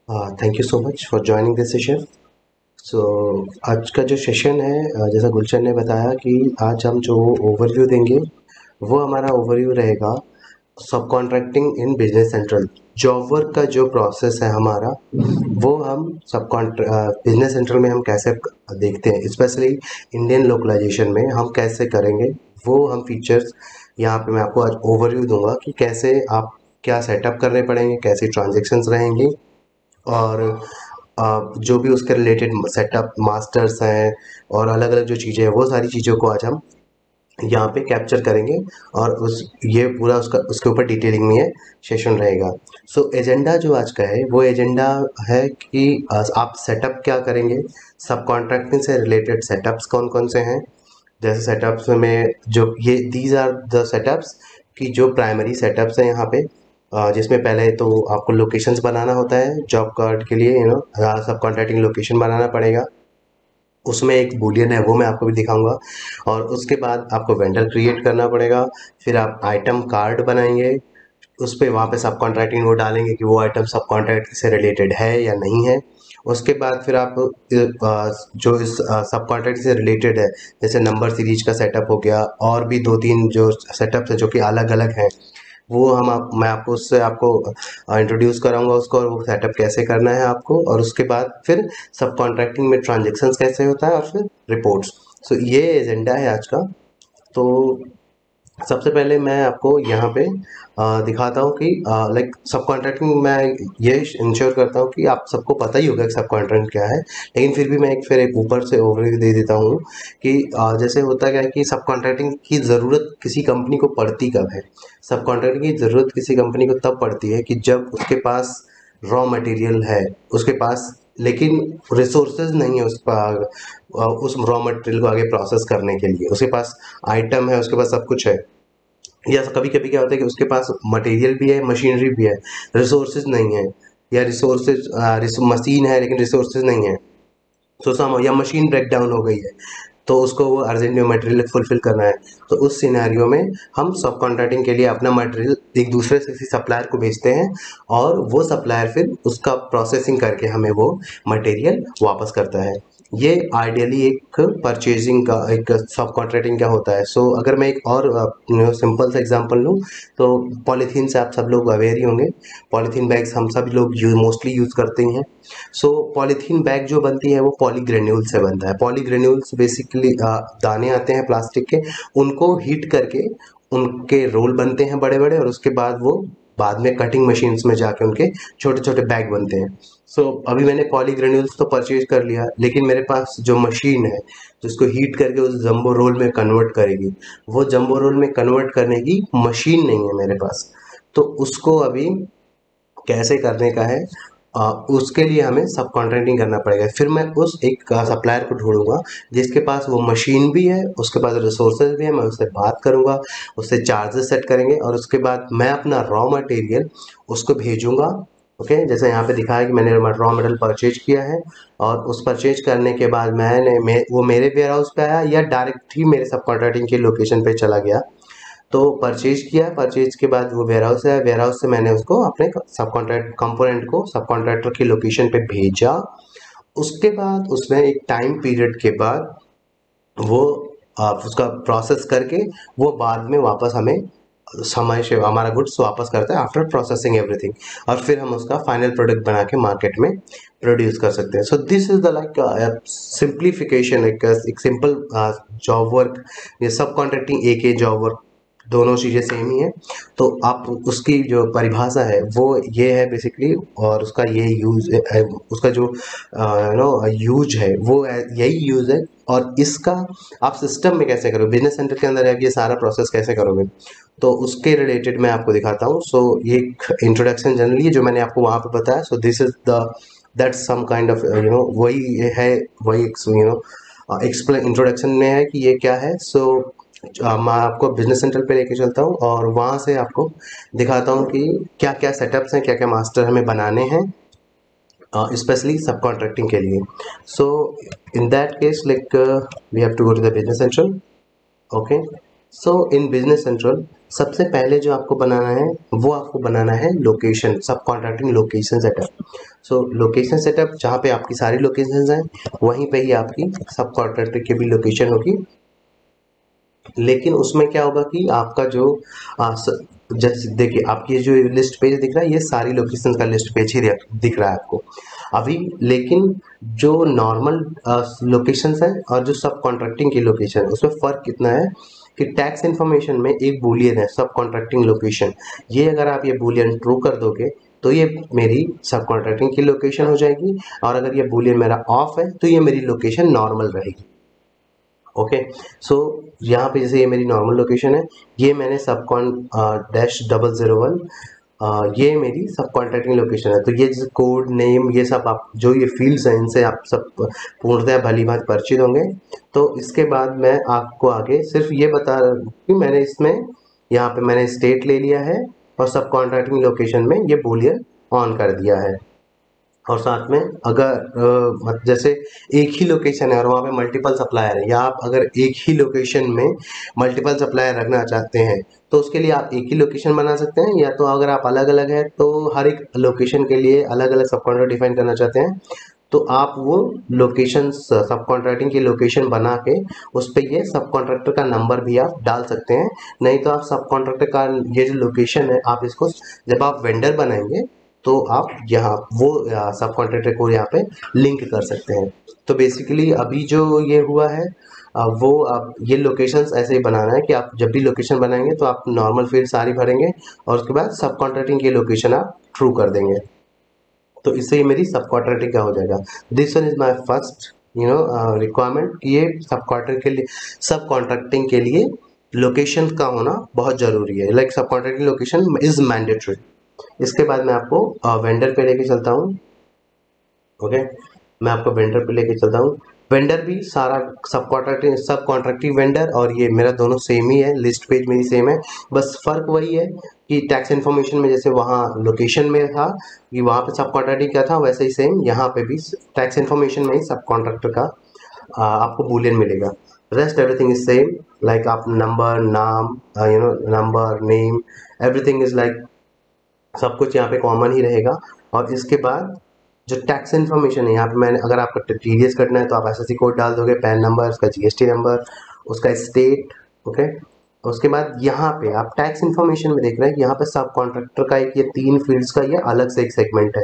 Thank you so much for joining this session. So आज का जो सेशन है, जैसा गुलशन ने बताया कि आज हम जो ओवरव्यू देंगे वो हमारा ओवरव्यू रहेगा सब कॉन्ट्रैक्टिंग इन बिजनेस सेंट्रल। जॉब वर्क का जो प्रोसेस है हमारा, वो हम सब बिजनेस सेंट्रल में हम कैसे देखते हैं, स्पेशली इंडियन लोकलाइजेशन में हम कैसे करेंगे, वो हम फीचर्स यहाँ पे मैं आपको आज ओवरव्यू दूंगा कि कैसे आप क्या सेटअप करने पड़ेंगे, कैसे ट्रांजेक्शन्स रहेंगी, और जो भी उसके रिलेटेड सेटअप मास्टर्स हैं और अलग अलग जो चीज़ें हैं वो सारी चीज़ों को आज हम यहाँ पे कैप्चर करेंगे। और उस ये पूरा उसका उसके ऊपर डिटेलिंग में ये सेशन रहेगा। सो एजेंडा जो आज का है वो एजेंडा है कि आप सेटअप क्या करेंगे, सब कॉन्ट्रैक्टिंग से रिलेटेड सेटअप्स कौन कौन से हैं। जैसे सेटअप्स में जो ये दीज आर द सेटअप्स की जो प्राइमरी सेटअप्स हैं यहाँ पे, जिसमें पहले तो आपको लोकेशंस बनाना होता है जॉब कार्ड के लिए, सब कॉन्ट्रैक्टिंग लोकेशन बनाना पड़ेगा। उसमें एक बूलियन है वो मैं आपको भी दिखाऊंगा। और उसके बाद आपको वेंडर क्रिएट करना पड़ेगा। फिर आप आइटम कार्ड बनाएंगे, उस पे वहाँ पे सब कॉन्ट्रैक्टिंग वो डालेंगे कि वो आइटम सब कॉन्ट्रैक्ट से रिलेटेड है या नहीं है। उसके बाद फिर आप जो इस सब कॉन्ट्रैक्ट से रिलेटेड है, जैसे नंबर सीरीज का सेटअप हो गया, और भी दो तीन जो सेटअप्स हैं जो कि अलग अलग हैं, वो मैं आपको उससे आपको इंट्रोड्यूस कराऊंगा उसको, और वो सेटअप कैसे करना है आपको। और उसके बाद फिर सब कॉन्ट्रैक्टिंग में ट्रांजेक्शन्स कैसे होता है, और फिर रिपोर्ट्स। सो ये एजेंडा है आज का। तो सबसे पहले मैं आपको यहाँ पे दिखाता हूँ कि लाइक सब कॉन्ट्रैक्टिंग मैं ये इंश्योर करता हूँ कि आप सबको पता ही होगा कि सब कॉन्ट्रैक्ट क्या है, लेकिन फिर भी मैं एक ऊपर से ओवरव्यू दे देता हूँ कि जैसे होता क्या है कि सब कॉन्ट्रैक्टिंग की ज़रूरत किसी कंपनी को पड़ती कब है। सब कॉन्ट्रैक्टिंग की ज़रूरत किसी कंपनी को तब पड़ती है कि जब उसके पास रॉ मटेरियल है, उसके पास लेकिन रिसोर्सेज नहीं है उस रॉ मटेरियल को आगे प्रोसेस करने के लिए। उसके पास आइटम है, उसके पास सब कुछ है, या कभी कभी क्या होता है कि उसके पास मटेरियल भी है, मशीनरी भी है, रिसोर्सेज नहीं है, या मशीन है लेकिन रिसोर्सेज नहीं है। तो सम या मशीन ब्रेक डाउन हो गई है, तो उसको वो अर्जेंट में मटेरियल फुलफिल करना है। तो उस सिनेरियो में हम सब कॉन्ट्रैक्टिंग के लिए अपना मटेरियल एक दूसरे से किसी सप्लायर को भेजते हैं, और वो सप्लायर फिर उसका प्रोसेसिंग करके हमें वो मटेरियल वापस करता है। ये आइडियली एक परचेजिंग का एक सब कॉन्ट्रैक्टिंग का होता है। सो अगर मैं एक और सिंपल सा एग्जांपल लूँ, तो पॉलीथीन से आप सब लोग अवेयर ही होंगे। पॉलीथीन बैग्स हम सब लोग मोस्टली यूज़ करते हैं। सो पॉलीथीन बैग जो बनती है वो पॉलीग्रेन्यूल से बनता है। पॉलीग्रेन्यूल्स बेसिकली दाने आते हैं प्लास्टिक के, उनको हीट करके उनके रोल बनते हैं बड़े बड़े, और उसके बाद वो बाद में कटिंग मशीन्स में जाके उनके छोटे छोटे बैग बनते हैं। सो अभी मैंने पॉलीग्रेन्यूल्स तो परचेज कर लिया, लेकिन मेरे पास जो मशीन है जिसको हीट करके उस जंबो रोल में कन्वर्ट करेगी, वो जंबो रोल में कन्वर्ट करने की मशीन नहीं है मेरे पास। तो उसको अभी कैसे करने का है, उसके लिए हमें सब कॉन्ट्रैक्टिंग करना पड़ेगा। फिर मैं उस एक सप्लायर को ढूंढूंगा जिसके पास वो मशीन भी है, उसके पास रिसोर्सेज भी है। मैं उससे बात करूंगा, उससे चार्जेस सेट करेंगे, और उसके बाद मैं अपना रॉ मटेरियल उसको भेजूंगा। ओके, जैसे यहाँ पे दिखा है कि मैंने रॉ मटेरियल परचेज किया है, और उस परचेज करने के बाद वो मेरे वेयर हाउस पे आया या डायरेक्ट ही मेरे सब कॉन्ट्रैक्टिंग के लोकेशन पे चला गया। तो परचेज किया, परचेज के बाद वो वेयर हाउस है, वेयर हाउस से मैंने उसको अपने सब कॉन्ट्रैक्ट कंपोनेंट को सब कॉन्ट्रैक्टर की लोकेशन पे भेजा। उसके बाद उसमें एक टाइम पीरियड के बाद वो उसका प्रोसेस करके वो बाद में वापस हमें समय से हमारा गुड्स वापस करता है आफ्टर प्रोसेसिंग एवरीथिंग। और फिर हम उसका फाइनल प्रोडक्ट बना के मार्केट में प्रोड्यूस कर सकते हैं। सो this is the like simplification, एक सिंपल जॉब वर्क। ये सब कॉन्ट्रैक्टिंग एक ही जॉब वर्क, दोनों चीज़ें सेम ही है। तो आप उसकी जो परिभाषा है वो ये है बेसिकली, और उसका ये यूज है, उसका जो यूज है वो यही यूज है। और इसका आप सिस्टम में कैसे करोगे, बिजनेस सेंटर के अंदर आप ये सारा प्रोसेस कैसे करोगे, तो उसके रिलेटेड मैं आपको दिखाता हूँ। सो ये एक इंट्रोडक्शन जनरली है जो मैंने आपको वहाँ पे बताया। So this is the that's some kind of वही है, वही एक्सप्लेन इंट्रोडक्शन में है कि ये क्या है। सो मैं आपको बिजनेस सेंटर पे लेके चलता हूँ, और वहाँ से आपको दिखाता हूँ कि क्या क्या सेटअप्स हैं, क्या क्या मास्टर हमें बनाने हैं, स्पेशली सब कॉन्ट्रैक्टिंग के लिए। So in that case like we have to go to the business central. Okay, so in business central सबसे पहले जो आपको बनाना है वो आपको बनाना है लोकेशन, सब कॉन्ट्रैक्टिंग लोकेशन सेटअप। सो लोकेशन सेटअप जहाँ पे आपकी सारी लोकेशंस हैं वहीं पे ही आपकी सब कॉन्ट्रैक्टर की भी लोकेशन होगी। लेकिन उसमें क्या होगा कि आपका जो जैसे देखिए आपकी ये जो लिस्ट पेज दिख रहा है ये सारी लोकेशन का लिस्ट पेज ही दिख रहा है आपको अभी। लेकिन जो नॉर्मल लोकेशंस हैं और जो सब कॉन्ट्रैक्टिंग की लोकेशन है उसमें फ़र्क कितना है कि टैक्स इन्फॉर्मेशन में एक बूलियन है सब कॉन्ट्रैक्टिंग लोकेशन। ये अगर आप ये बूलियन ट्रू कर दोगे तो ये मेरी सब कॉन्ट्रैक्टिंग की लोकेशन हो जाएगी, और अगर ये बूलियन मेरा ऑफ है तो ये मेरी लोकेशन नॉर्मल रहेगी। ओके, सो यहाँ पे जैसे ये मेरी नॉर्मल लोकेशन है, ये मैंने सबकॉन डैश 001 ये मेरी सब कॉन्ट्रैक्टिंग लोकेशन है। तो ये जैसे कोड नेम ये सब आप जो ये फील्ड्स हैं इनसे आप सब पूर्णतः भली भांति परिचित होंगे। तो इसके बाद मैं आपको आगे सिर्फ ये बता रहा हूँ कि मैंने इसमें यहाँ पे मैंने स्टेट ले लिया है और सब कॉन्ट्रैक्टिंग लोकेशन में ये बूलियन ऑन कर दिया है। और साथ में अगर जैसे एक ही लोकेशन है और वहाँ पे मल्टीपल सप्लायर है, या आप अगर एक ही लोकेशन में मल्टीपल सप्लायर रखना चाहते हैं तो उसके लिए आप एक ही लोकेशन बना सकते हैं, या तो अगर आप अलग अलग है तो हर एक लोकेशन के लिए अलग अलग सब कॉन्ट्रैक्ट डिफाइन करना चाहते हैं तो आप वो लोकेशन सब कॉन्ट्रैक्टिंग की लोकेशन बना के उस पर ये सब कॉन्ट्रैक्टर का नंबर भी आप डाल सकते हैं। नहीं तो आप सब कॉन्ट्रैक्टर का ये जो लोकेशन है आप इसको जब आप वेंडर बनाएंगे तो आप यहाँ वो सब कॉन्ट्रैक्टर को यहाँ पे लिंक कर सकते हैं। तो बेसिकली अभी जो ये हुआ है वो आप ये लोकेशंस ऐसे ही बनाना है कि आप जब भी लोकेशन बनाएंगे तो आप नॉर्मल फील्ड सारी भरेंगे और उसके बाद सब कॉन्ट्रैक्टिंग की लोकेशन आप ट्रू कर देंगे। तो इससे ये मेरी सब कॉन्ट्रैक्टिंग का हो जाएगा। This one is my first requirement कि ये सब कॉन्ट्रैक्ट के लिए सब कॉन्ट्रैक्टिंग के लिए लोकेशन का होना बहुत ज़रूरी है। लाइक सब कॉन्ट्रैक्टिंग लोकेशन इज मैंडेटरी। इसके बाद मैं आपको वेंडर पे लेके चलता हूँ। ओके, मैं आपको वेंडर पे लेके चलता हूँ। वेंडर भी सारा सब कॉन्ट्रैक्टिंग वेंडर और ये मेरा दोनों सेम ही है, लिस्ट पेज मेरी सेम है। बस फर्क वही है कि टैक्स इन्फॉर्मेशन में जैसे वहाँ लोकेशन में था कि वहाँ पे सब कॉन्ट्रैक्टिंग क्या था वैसे ही सेम यहाँ पे भी टैक्स इन्फॉर्मेशन में ही सब कॉन्ट्रैक्टर का आपको बूलियन मिलेगा। Rest everything is same, like आप नंबर नाम number name everything is like सब कुछ यहाँ पे कॉमन ही रहेगा। और इसके बाद जो टैक्स इन्फॉर्मेशन है यहाँ पे मैंने अगर आपका टीडीएस कटना है तो आप एसएससी कोड डाल दोगे, पैन नंबर, उसका जीएसटी नंबर, उसका स्टेट। ओके, उसके बाद यहाँ पे आप टैक्स इन्फॉर्मेशन में देख रहे हैं यहाँ पे सब कॉन्ट्रैक्टर का एक ये 3 फील्ड्स का ये अलग से एक सेगमेंट है।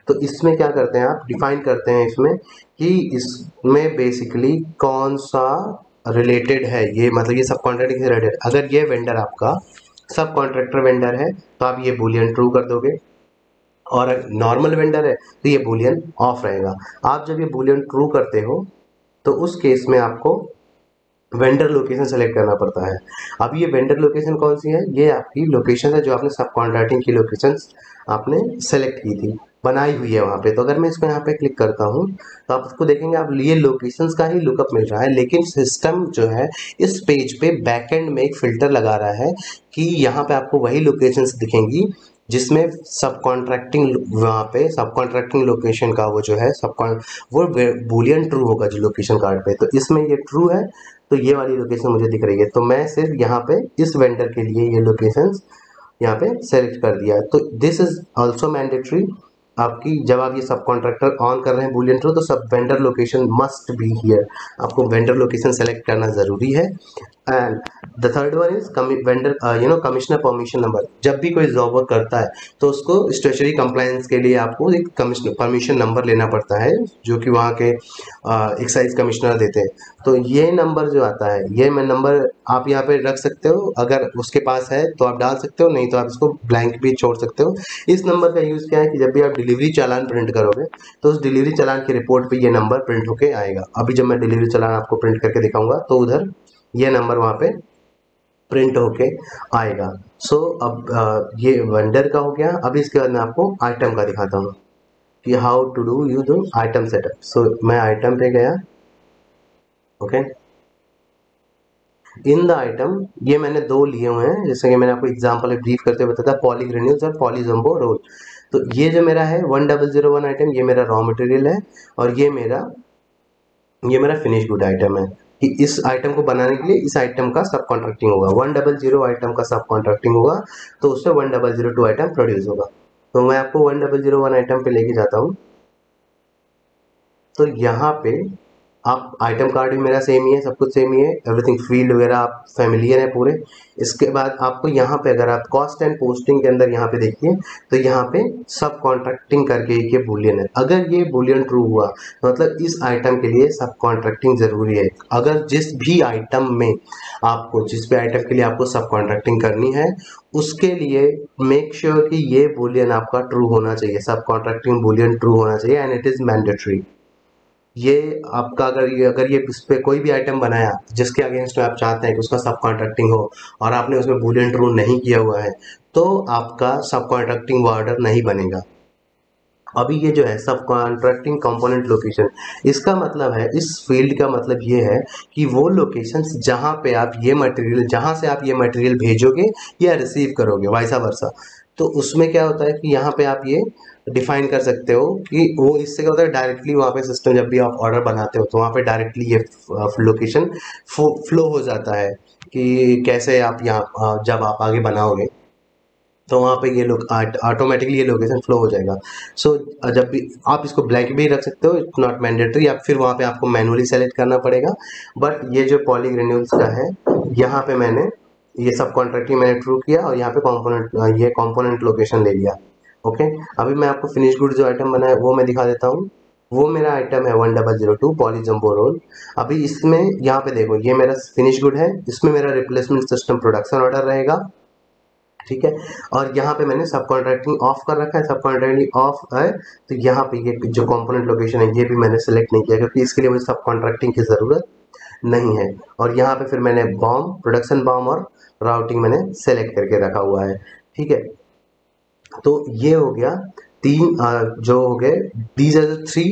तो इसमें क्या करते हैं आप डिफाइन करते हैं इसमें कि इसमें बेसिकली कौन सा रिलेटेड है, ये मतलब ये सब कॉन्ट्रैक्टिंग से रिलेटेड। अगर ये वेंडर आपका सब कॉन्ट्रैक्टर वेंडर है तो आप ये बूलियन ट्रू कर दोगे, और नॉर्मल वेंडर है तो ये बूलियन ऑफ रहेगा। आप जब ये बूलियन ट्रू करते हो तो उस केस में आपको वेंडर लोकेशन सेलेक्ट करना पड़ता है। अब ये वेंडर लोकेशन कौन सी है, ये आपकी लोकेशन है जो आपने सब कॉन्ट्रैक्टिंग की लोकेशन आपने सेलेक्ट की थी, बनाई हुई है वहाँ पे। तो अगर मैं इसको यहाँ पे क्लिक करता हूँ तो आप इसको देखेंगे आप ये लोकेशंस का ही लुकअप मिल रहा है, लेकिन सिस्टम जो है इस पेज पे बैकएंड में एक फिल्टर लगा रहा है कि यहाँ पे आपको वही लोकेशंस दिखेंगी जिसमें सब कॉन्ट्रैक्टिंग वहाँ पे सब कॉन्ट्रैक्टिंग लोकेशन का वो जो है वो बूलियन ट्रू होगा जो लोकेशन कार्ड पे। तो इसमें ये ट्रू है तो ये वाली लोकेशन मुझे दिख रही है, तो मैं सिर्फ यहाँ पे इस वेंडर के लिए ये लोकेशंस यहाँ पे सेलेक्ट कर दिया। तो दिस इज ऑल्सो मैंडेटरी आपकी जब आप ये सब कॉन्ट्रैक्टर ऑन कर रहे हैं बूलियन ट्रू तो सब vendor location must be here, आपको वेंडर लोकेशन सेलेक्ट करना ज़रूरी है। And the third one is vendor commissioner permission number. जब भी कोई जॉब वर्क करता है तो उसको स्टेशनरी कंप्लायंस के लिए आपको एक कमिश्नर परमिशन नंबर लेना पड़ता है जो कि वहाँ के एक्साइज कमिश्नर देते हैं। तो ये नंबर जो आता है ये मैं नंबर आप यहाँ पे रख सकते हो, अगर उसके पास है तो आप डाल सकते हो, नहीं तो आप इसको ब्लैंक भी छोड़ सकते हो। इस नंबर का यूज़ क्या है कि जब भी आप डिलीवरी चालान प्रिंट करोगे तो उस डिलीवरी चालान की रिपोर्ट पे ये नंबर प्रिंट होके आएगा। अभी जब मैं डिलीवरी चालान आपको प्रिंट करके दिखाऊंगा तो उधर ये नंबर वहाँ पे प्रिंट होके आएगा। सो अब ये वेंडर का हो गया। अभी इसके बाद मैं आपको आइटम का दिखाता हूँ कि हाउ टू डू यू दो आइटम सेटअप। सो मैं आइटम पे गया। ओके, इन द आइटम ये मैंने 2 लिए हुए हैं, जैसे कि मैंने आपको एग्जांपल ब्रीफ करते हुए बताया पॉलीग्रेन्यूल्स और पॉलीजम्बो रोल। तो ये जो मेरा है 1001 आइटम ये मेरा रॉ मटेरियल है और ये मेरा फिनिश गुड आइटम है। कि इस आइटम को बनाने के लिए इस आइटम का सब कॉन्ट्रैक्टिंग होगा, 100 आइटम का सब कॉन्ट्रैक्टिंग होगा तो उससे 1002 आइटम प्रोड्यूस होगा। तो मैं आपको 1001 आइटम पे लेके जाता हूँ। तो यहाँ पे आप आइटम कार्ड भी मेरा सेम ही है, सब कुछ सेम ही है, एवरीथिंग फील्ड वगैरह आप फैमिलियर है पूरे। इसके बाद आपको यहाँ पे अगर आप कॉस्ट एंड पोस्टिंग के अंदर यहाँ पे देखिए तो यहाँ पे सब कॉन्ट्रैक्टिंग करके एक ये बुलियन है। अगर ये बुलियन ट्रू हुआ तो मतलब इस आइटम के लिए सब कॉन्ट्रैक्टिंग जरूरी है। अगर जिस भी आइटम में आपको जिस भी आइटम के लिए आपको सब कॉन्ट्रैक्टिंग करनी है उसके लिए मेक श्योर कि ये बुलियन आपका ट्रू होना चाहिए, सब कॉन्ट्रैक्टिंग बुलियन ट्रू होना चाहिए एंड इट इज मैंडेटरी। ये आपका अगर ये इस पे कोई भी आइटम बनाया जिसके अगेंस्ट में आप चाहते हैं कि उसका सब कॉन्ट्रैक्टिंग हो और आपने उसमें बूलियन ट्रू नहीं किया हुआ है तो आपका सब कॉन्ट्रैक्टिंग ऑर्डर नहीं बनेगा। अभी ये जो है सब कॉन्ट्रैक्टिंग कंपोनेंट लोकेशन, इसका मतलब है, इस फील्ड का मतलब ये है कि वो लोकेशंस जहाँ पे आप ये मटेरियल, जहाँ से आप ये मटेरियल भेजोगे या रिसीव करोगे वाइसा वर्सा, तो उसमें क्या होता है कि यहाँ पे आप ये डिफाइन कर सकते हो कि वो इससे क्या होता है डायरेक्टली वहाँ पे सिस्टम जब भी आप ऑर्डर बनाते हो तो वहाँ पे डायरेक्टली ये लोकेशन फ्लो हो जाता है कि कैसे आप यहाँ जब आप आगे बनाओगे तो वहाँ पे ये लोग ऑटोमेटिकली ये लोकेशन फ्लो हो जाएगा। सो जब भी आप इसको ब्लैंक भी रख सकते हो, इट्स नॉट मैंडेटरी, या फिर वहाँ पे आपको मैनुअली सेलेक्ट करना पड़ेगा। बट ये जो पॉलीग्रेन्यूल्स का है यहाँ पे मैंने ये सब कॉन्ट्रैक्टिंग मैंने ट्रू किया और यहाँ पे कॉम्पोनेंट ये कॉम्पोनेंट लोकेशन ले लिया। ओके, अभी मैं आपको फिनिश गुड जो आइटम बना है वो मैं दिखा देता हूँ। वो मेरा आइटम है 1002 पॉली जंबो रोल। अभी इसमें यहाँ पे देखो ये मेरा फिनिश गुड है, इसमें मेरा रिप्लेसमेंट सिस्टम प्रोडक्शन ऑर्डर रहेगा, ठीक है। और यहाँ पे मैंने सब कॉन्ट्रैक्टिंग ऑफ कर रखा है, सब कॉन्ट्रैक्टिंग ऑफ है तो यहाँ पे ये जो कंपोनेंट लोकेशन है ये भी मैंने सेलेक्ट नहीं किया क्योंकि इसके लिए मुझे सब कॉन्ट्रैक्टिंग की ज़रूरत नहीं है। और यहाँ पे फिर मैंने बॉम प्रोडक्शन बॉम और राउटिंग मैंने सेलेक्ट करके रखा हुआ है, ठीक है। तो ये हो गया तीन जो हो गए, these are the three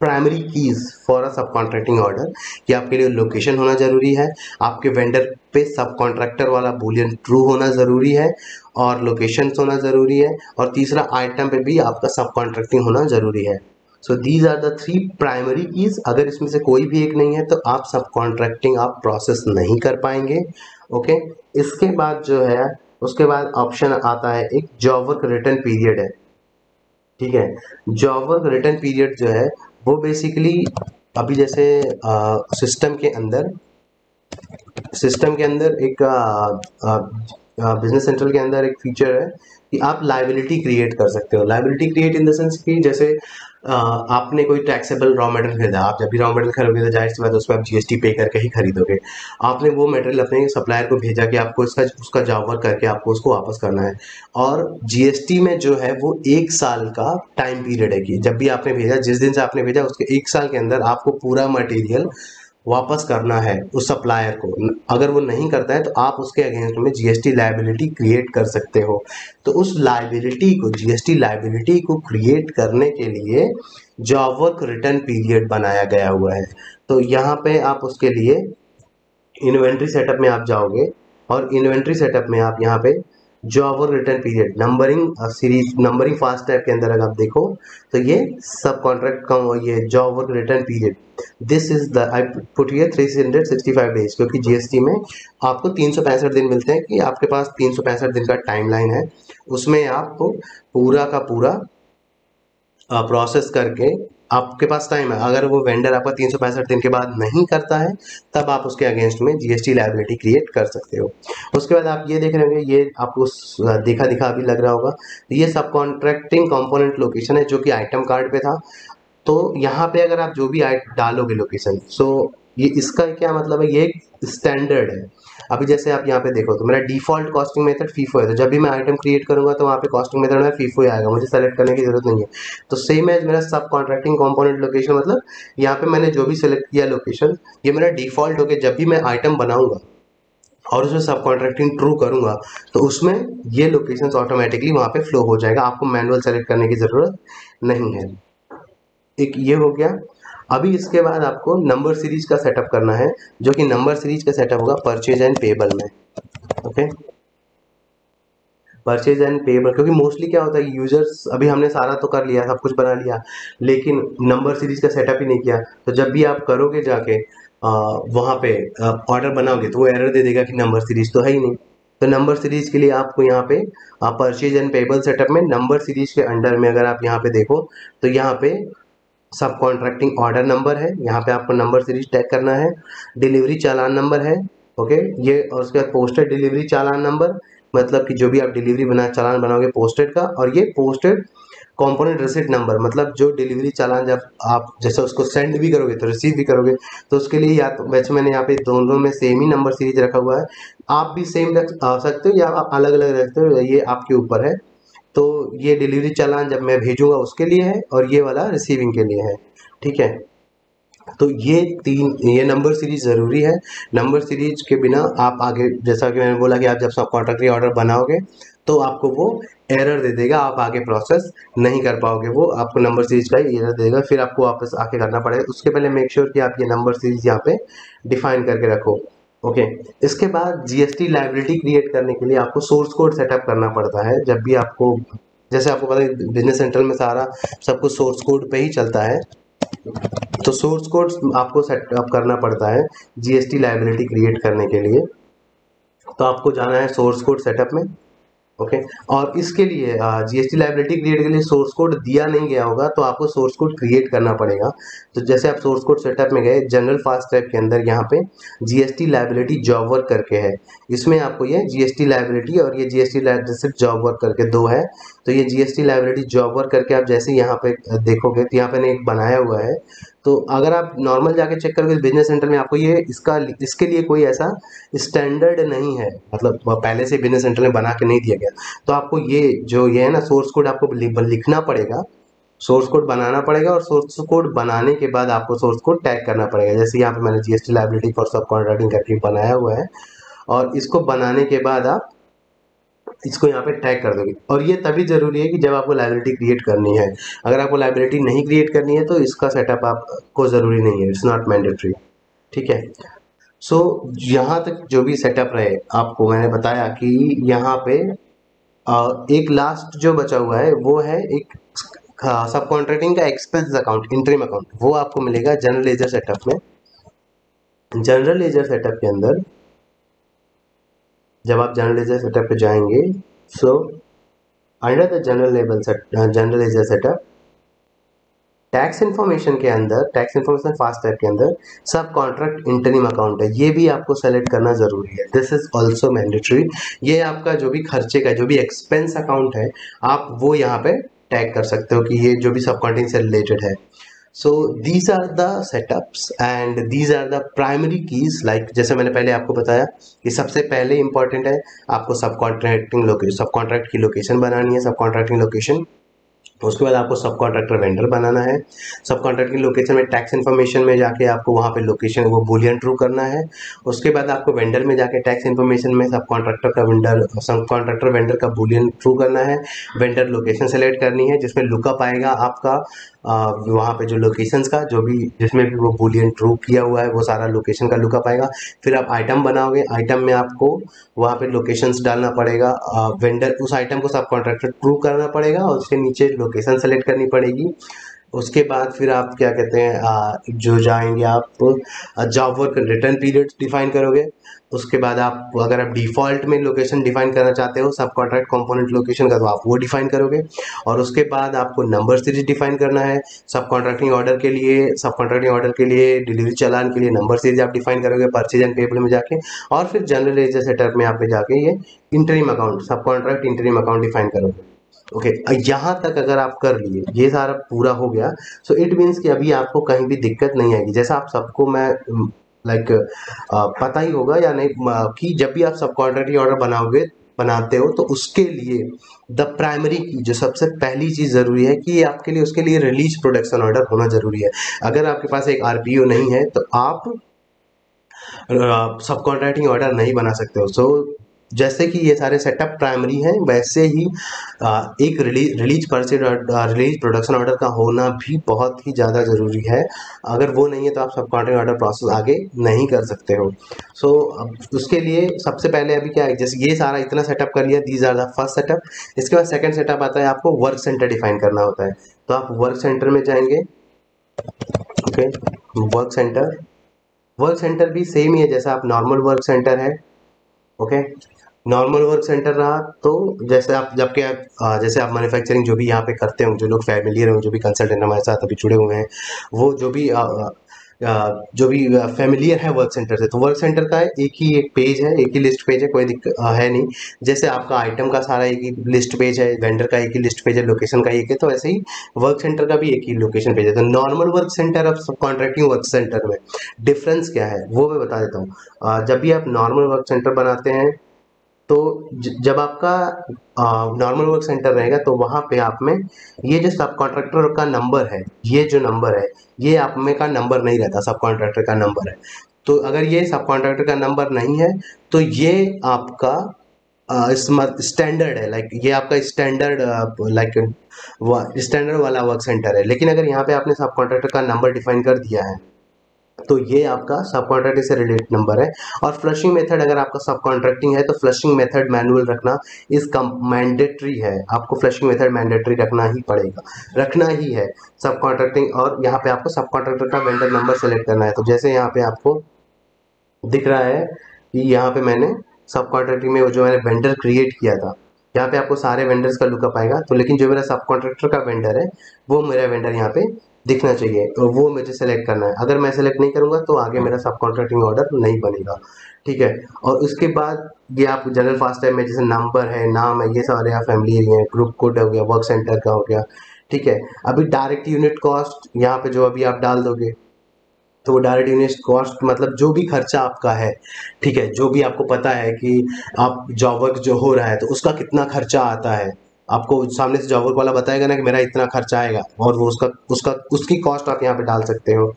primary keys for a subcontracting order, कि आपके लिए लोकेशन होना जरूरी है, आपके वेंडर पे सब कॉन्ट्रैक्टर वाला बुलियन ट्रू होना जरूरी है और लोकेशन होना जरूरी है, और तीसरा आइटम पे भी आपका सब कॉन्ट्रैक्टिंग होना जरूरी है। So these are the three primary keys. अगर इसमें से कोई भी एक नहीं है तो आप सब कॉन्ट्रैक्टिंग आप प्रोसेस नहीं कर पाएंगे। ओके, इसके बाद जो है उसके बाद ऑप्शन आता है एक जॉब वर्क रिटर्न पीरियड है, ठीक है। जॉब वर्क रिटर्न पीरियड जो है वो बेसिकली अभी जैसे सिस्टम के अंदर एक बिजनेस सेंट्रल के अंदर एक फीचर है कि आप लाइबिलिटी क्रिएट कर सकते हो। Liability create in the sense कि जैसे आपने कोई टैक्सेबल रॉ मटेरियल खरीदा, आप जब भी रॉ मटेरियल खरीदोगे तो जाहिर सी बात है उस पर आप जीएसटी पे करके ही खरीदोगे। आपने वो मटेरियल अपने सप्लायर को भेजा कि आपको इसका उसका जॉब वर्क करके आपको उसको वापस करना है, और जीएसटी में जो है वो 1 साल का टाइम पीरियड है कि जब भी आपने भेजा, जिस दिन से आपने भेजा उसके 1 साल के अंदर आपको पूरा मटेरियल वापस करना है उस सप्लायर को। अगर वो नहीं करता है तो आप उसके अगेंस्ट में जीएसटी लायबिलिटी क्रिएट कर सकते हो। तो उस लायबिलिटी को, जीएसटी लायबिलिटी को क्रिएट करने के लिए जॉब वर्क रिटर्न पीरियड बनाया गया हुआ है। तो यहाँ पे आप उसके लिए इन्वेंट्री सेटअप में आप जाओगे और इन्वेंट्री सेटअप में आप यहाँ पे job work return period numbering series numbering fast tab के अंदर अगर आप देखो तो ये सब कॉन्ट्रैक्ट का ये job work return period, this is the I put here 365 days, क्योंकि जीएसटी में आपको 365 दिन मिलते हैं कि आपके पास 365 दिन का टाइमलाइन है, उसमें आपको पूरा का पूरा प्रोसेस करके आपके पास टाइम है। अगर वो वेंडर आपका 365 दिन के बाद नहीं करता है तब आप उसके अगेंस्ट में जीएसटी लायबिलिटी क्रिएट कर सकते हो। उसके बाद आप ये देख रहे होंगे, ये आपको देखा दिखा भी लग रहा होगा, ये सब कॉन्ट्रैक्टिंग कंपोनेंट लोकेशन है जो कि आइटम कार्ड पे था। तो यहाँ पे अगर आप जो भी डालोगे लोकेशन, सो ये इसका क्या मतलब है, ये एक स्टैंडर्ड है। अभी जैसे आप यहाँ पे देखो तो मेरा डिफॉल्ट कॉस्टिंग मेथड फीफो है, तो जब भी मैं आइटम क्रिएट करूंगा तो वहाँ पे कॉस्टिंग मेथड में फीफो ही आएगा, मुझे सेलेक्ट करने की जरूरत नहीं है। तो सेम है मेरा सब कॉन्ट्रैक्टिंग कंपोनेंट लोकेशन, मतलब यहाँ पे मैंने जो भी सिलेक्ट किया लोकेशन, ये मेरा डिफॉल्ट हो गया। जब भी मैं आइटम बनाऊंगा और उसमें सब कॉन्ट्रैक्टिंग ट्रू करूंगा तो उसमें ये लोकेशंस ऑटोमेटिकली वहाँ पे फ्लो हो जाएगा, आपको मैनुअल सेलेक्ट करने की जरूरत नहीं है। एक ये हो गया। अभी इसके बाद आपको नंबर सीरीज का सेटअप करना है, जो कि नंबर सीरीज का सेटअप होगा परचेज एंड पेबल में। ओके, परचेज एंड पेबल, क्योंकि मोस्टली क्या होता है यूजर्स, अभी हमने सारा तो कर लिया, सब कुछ बना लिया, लेकिन नंबर सीरीज का सेटअप ही नहीं किया। तो जब भी आप करोगे जाके वहाँ पे ऑर्डर बनाओगे तो वो एरर दे देगा कि नंबर सीरीज तो है ही नहीं। तो नंबर सीरीज के लिए आपको यहाँ पे परचेज एंड पेबल सेटअप में नंबर सीरीज के अंडर में अगर आप यहाँ पे देखो तो यहाँ पे सब कॉन्ट्रैक्टिंग ऑर्डर नंबर है, यहाँ पे आपको नंबर सीरीज टैग करना है। डिलीवरी चालान नंबर है, ओके, ये, और उसके बाद पोस्टेड डिलीवरी चालान नंबर, मतलब कि जो भी आप डिलीवरी बना चालान बनाओगे पोस्टेड का, और ये पोस्टेड कंपोनेंट रिसिप्ट नंबर, मतलब जो डिलीवरी चालान जब आप जैसे उसको सेंड भी करोगे तो रिसीव भी करोगे तो उसके लिए, या तो वैसे मैंने यहाँ पे दोनों में सेम ही नंबर सीरीज रखा हुआ है, आप भी सेम रख सकते हो या आप अलग अलग रखते हो, ये आपके ऊपर है। तो ये डिलीवरी चालान जब मैं भेजूंगा उसके लिए है और ये वाला रिसीविंग के लिए है, ठीक है। तो ये नंबर सीरीज ज़रूरी है। नंबर सीरीज के बिना आप आगे, जैसा कि मैंने बोला कि आप जब सब कॉन्ट्रैक्ट ऑर्डर बनाओगे तो आपको वो एरर दे देगा, आप आगे प्रोसेस नहीं कर पाओगे, वो आपको नंबर सीरीज का ही एरर देगा, फिर आपको वापस आके करना पड़ेगा। उसके पहले मेक श्योर कि आप ये नंबर सीरीज यहाँ पे डिफाइन करके रखो, ओके। इसके बाद जीएसटी लायबिलिटी क्रिएट करने के लिए आपको सोर्स कोड सेटअप करना पड़ता है। जब भी आपको, जैसे आपको पता है बिजनेस सेंट्रल में सारा सब कुछ सोर्स कोड पे ही चलता है, तो सोर्स कोड आपको सेटअप करना पड़ता है जीएसटी लायबिलिटी क्रिएट करने के लिए। तो आपको जाना है सोर्स कोड सेटअप में, ओके। और इसके लिए जीएसटी लायबिलिटी क्रिएट के लिए सोर्स कोड दिया नहीं गया होगा तो आपको सोर्स कोड क्रिएट करना पड़ेगा। तो जैसे आप सोर्स कोड सेटअप में गए, जनरल फास्ट ट्रैक के अंदर यहाँ पे जीएसटी लायबिलिटी जॉब वर्क करके है, इसमें आपको ये जीएसटी लायबिलिटी और ये जीएसटी सिर्फ जॉब वर्क करके दो है। तो ये जीएसटी लायबिलिटी जॉब वर्क करके आप जैसे यहाँ पे देखोगे तो यहाँ पे एक बनाया हुआ है। तो अगर आप नॉर्मल जाके चेक करोगे बिजनेस सेंटर में, आपको ये इसके लिए कोई ऐसा स्टैंडर्ड नहीं है, मतलब पहले से बिजनेस सेंटर में बना के नहीं दिया गया। तो आपको ये है ना सोर्स कोड आपको लिखना पड़ेगा, सोर्स कोड बनाना पड़ेगा, और सोर्स कोड बनाने के बाद आपको सोर्स कोड टैग करना पड़ेगा। जैसे यहाँ पे मैंने जीएसटी लायबिलिटी फॉर सब कॉन्ट्रैक्टिंग करके बनाया हुआ है, और इसको बनाने के बाद आप इसको यहाँ पे टैग कर दोगे। और ये तभी जरूरी है कि जब आपको लायबिलिटी क्रिएट करनी है। अगर आपको लायबिलिटी नहीं क्रिएट करनी है तो इसका सेटअप आपको जरूरी नहीं है, इट्स नॉट मैंडेटरी, ठीक है। सो यहाँ तक जो भी सेटअप रहे आपको मैंने बताया कि यहाँ पे एक लास्ट जो बचा हुआ है वो है एक सब कॉन्ट्रैक्टिंग का एक्सपेंस अकाउंट, इंटरिम अकाउंट, वो आपको मिलेगा जनरल लेजर सेटअप में। जनरल लेजर सेटअप के अंदर जब आप जनरल लेजर सेटअप पे जाएंगे, so under the general ledger setup, tax information के अंदर, टैक्स इन्फॉर्मेशन फास्ट ट्रैक के अंदर सब कॉन्ट्रैक्ट इंटरिम अकाउंट है, ये भी आपको सेलेक्ट करना जरूरी है, दिस इज ऑल्सो मैंडेटरी। ये आपका जो भी खर्चे का जो भी एक्सपेंस अकाउंट है आप वो यहाँ पे टैग कर सकते हो कि ये जो भी सब कॉन्ट्रैक्टिंग से रिलेटेड है। So these are the setups and these are the primary keys, like जैसे मैंने पहले आपको बताया कि सबसे पहले इंपॉर्टेंट है आपको सब कॉन्ट्रैक्ट की लोकेशन बनानी है, सब कॉन्ट्रैक्टिंग लोकेशन। उसके बाद आपको सब कॉन्ट्रैक्टर वेंडर बनाना है। सब कॉन्ट्रैक्ट की लोकेशन में टैक्स इन्फॉर्मेशन में जाके आपको वहाँ पे लोकेशन वो बूलियन ट्रू करना है। उसके बाद आपको वेंडर में जाके टैक्स इन्फॉर्मेशन में सब कॉन्ट्रैक्टर वेंडर का बूलियन ट्रू करना है। वेंडर लोकेशन सेलेक्ट करनी है जिसमें लुकअप आएगा आपका वहाँ पे जो लोकेशंस का जो भी जिसमें भी वो बूलियन ट्रू किया हुआ है वो सारा लोकेशन का लुकअप आएगा। फिर आप आइटम बनाओगे, आइटम में आपको वहाँ पे लोकेशंस डालना पड़ेगा, वेंडर उस आइटम को सब कॉन्ट्रैक्टर ट्रू करना पड़ेगा और उसके नीचे लोकेशन सेलेक्ट करनी पड़ेगी। उसके बाद फिर आप क्या कहते हैं जो जाएंगे आप job work return period define करोगे। उसके बाद आप अगर आप डिफ़ॉल्ट में लोकेशन डिफाइन करना चाहते हो सब कॉन्ट्रैक्ट कंपोनेंट लोकेशन का तो आप वो डिफाइन करोगे। और उसके बाद आपको नंबर सीरीज डिफाइन करना है सब कॉन्ट्रैक्टिंग ऑर्डर के लिए, सब कॉन्ट्रैक्टिंग ऑर्डर के लिए डिलीवरी चालान के लिए नंबर सीरीज आप डिफाइन करोगे परचेज एंड पेबल में जाके। और फिर जनरल लेजर सेटअप में आप पे जाके ये इंटरिम अकाउंट, सब कॉन्ट्रैक्ट इंटरिम अकाउंट डिफाइन करोगे, ओके। यहाँ तक अगर आप कर लिए, ये सारा पूरा हो गया, सो इट मीन्स कि अभी आपको कहीं भी दिक्कत नहीं आएगी। जैसा आप सबको मैं लाइक पता ही होगा या नहीं कि जब भी आप सब कॉन्ट्रैक्ट ऑर्डर बनाते हो तो उसके लिए द प्राइमरी की जो सबसे पहली चीज़ ज़रूरी है कि आपके लिए उसके लिए रिलीज प्रोडक्शन ऑर्डर होना ज़रूरी है। अगर आपके पास एक आरपीओ नहीं है तो आप सब कॉन्ट्रैक्टिंग ऑर्डर नहीं बना सकते हो। सो जैसे कि ये सारे सेटअप प्राइमरी हैं वैसे ही एक रिलीज प्रोडक्शन ऑर्डर का होना भी बहुत ही ज़्यादा ज़रूरी है। अगर वो नहीं है तो आप सब कॉन्ट्रैक्ट ऑर्डर प्रोसेस आगे नहीं कर सकते हो। सो उसके लिए सबसे पहले अभी क्या है, जैसे ये सारा इतना सेटअप कर लिया, these are the first setup. इसके बाद सेकंड सेटअप आता है आपको वर्क सेंटर डिफाइन करना होता है। तो आप वर्क सेंटर में जाएंगे, okay, work centre, work centre भी सेम ही है जैसा आप नॉर्मल वर्क सेंटर है। ओके, नॉर्मल वर्क सेंटर रहा तो जैसे आप जबकि आप जैसे आप मैन्युफैक्चरिंग जो भी यहाँ पे करते हो, जो लोग फैमिलियर हो, जो भी कंसल्टेंट हमारे साथ अभी जुड़े हुए हैं, वो जो भी फैमिलियर है वर्क सेंटर से, तो वर्क सेंटर का एक पेज है, एक ही लिस्ट पेज है, कोई दिक्कत है नहीं। जैसे आपका आइटम का सारा एक ही लिस्ट पेज है, वेंडर का एक ही लिस्ट पेज है, लोकेशन का एक है, तो ऐसे ही वर्क सेंटर का भी एक ही लोकेशन पेज है। तो नॉर्मल वर्क सेंटर और सब कॉन्ट्रैक्टिंग वर्क सेंटर में डिफरेंस क्या है वो मैं बता देता हूँ। जब भी आप नॉर्मल वर्क सेंटर बनाते हैं तो जब आपका नॉर्मल वर्क सेंटर रहेगा तो वहाँ पे आप में ये जो सब कॉन्ट्रैक्टर का नंबर है, ये जो नंबर है, ये आप में का नंबर नहीं रहता, सब कॉन्ट्रैक्टर का नंबर है। तो अगर ये सब कॉन्ट्रैक्टर का नंबर नहीं है तो ये आपका स्टैंडर्ड है, लाइक ये आपका स्टैंडर्ड लाइक स्टैंडर्ड वाला वर्क सेंटर है। लेकिन अगर यहाँ पे आपने सब कॉन्ट्रैक्टर का नंबर डिफाइन कर दिया है तो ये आपका सब कॉन्ट्रैक्टर से रिलेटेड नंबर है। और फ्लशिंग मेथड अगर आपका सब कॉन्ट्रैक्टिंग है तो फ्लशिंग मेथड मैनुअल रखना इस मैंडेटरी है, आपको फ्लशिंग मेथड मैंडेटरी रखना ही पड़ेगा, रखना ही है सब कॉन्ट्रैक्टिंग। और यहाँ पे आपको सब कॉन्ट्रैक्टर का वेंडर नंबर सेलेक्ट करना है। तो जैसे यहाँ पे आपको दिख रहा है कि यहाँ पे मैंने सब कॉन्ट्रैक्टिंग में वो जो मैंने वेंडर क्रिएट किया था, यहाँ पे आपको सारे वेंडर्स का लुकअप आएगा। तो लेकिन जो मेरा सब कॉन्ट्रैक्टर का वेंडर है वो मेरा वेंडर यहाँ पे दिखना चाहिए, तो वो मुझे सेलेक्ट करना है। अगर मैं सेलेक्ट नहीं करूँगा तो आगे मेरा सब कॉन्ट्रैक्टिंग ऑर्डर नहीं बनेगा, ठीक है। और उसके बाद ये आप जनरल फास्ट टाइम में जैसे नंबर है, नाम है, ये सारे आप फैमिली है, ग्रुप कोड हो गया, वर्क सेंटर का हो गया, ठीक है। अभी डायरेक्ट यूनिट कॉस्ट यहाँ पे जो अभी आप डाल दोगे तो वो डायरेक्ट यूनिट कॉस्ट मतलब जो भी खर्चा आपका है, ठीक है, जो भी आपको पता है कि आप जॉब वर्क जो हो रहा है तो उसका कितना खर्चा आता है, आपको सामने से जॉब वर्क वाला बताएगा ना कि मेरा इतना खर्चा आएगा, और वो उसका उसका उसकी कॉस्ट आप यहाँ पे डाल सकते हो,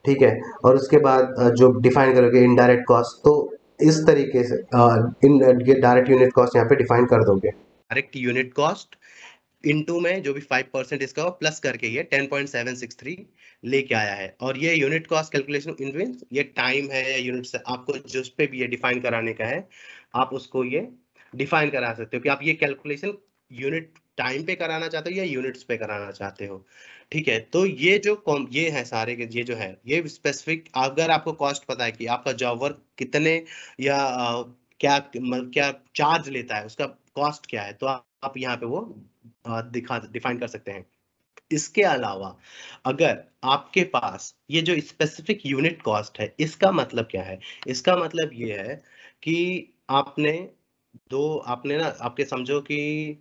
ठीक है। और उसके बाद जो डिफाइन करोगे इनडायरेक्ट कॉस्ट, तो इस तरीके से इन डायरेक्ट यूनिट कॉस्ट यहाँ पे डिफाइन कर दोगे। डायरेक्ट यूनिट कॉस्ट इनटू में जो भी 5% इसका हो प्लस करके ये 10.763 लेके आया है। और ये यूनिट कॉस्ट कैलकुलेशन इन ये टाइम है या यूनिट से आपको जिस पे भी ये डिफाइन कराने का है, आप उसको ये डिफाइन करा सकते हो कि आप ये कैलकुलेशन यूनिट टाइम पे कराना चाहते हो या यूनिट्स पे कराना चाहते हो, ठीक है। तो ये जो ये है सारे के ये जो है ये स्पेसिफिक, अगर आपको कॉस्ट पता है कि आपका जॉब वर्क कितने या क्या मतलब क्या चार्ज लेता है, उसका कॉस्ट क्या है, तो आप यहाँ पे वो दिखा डिफाइन कर सकते हैं। इसके अलावा अगर आपके पास ये जो स्पेसिफिक यूनिट कॉस्ट है, इसका मतलब क्या है, इसका मतलब ये है कि आपने आपने ना आपके समझो कि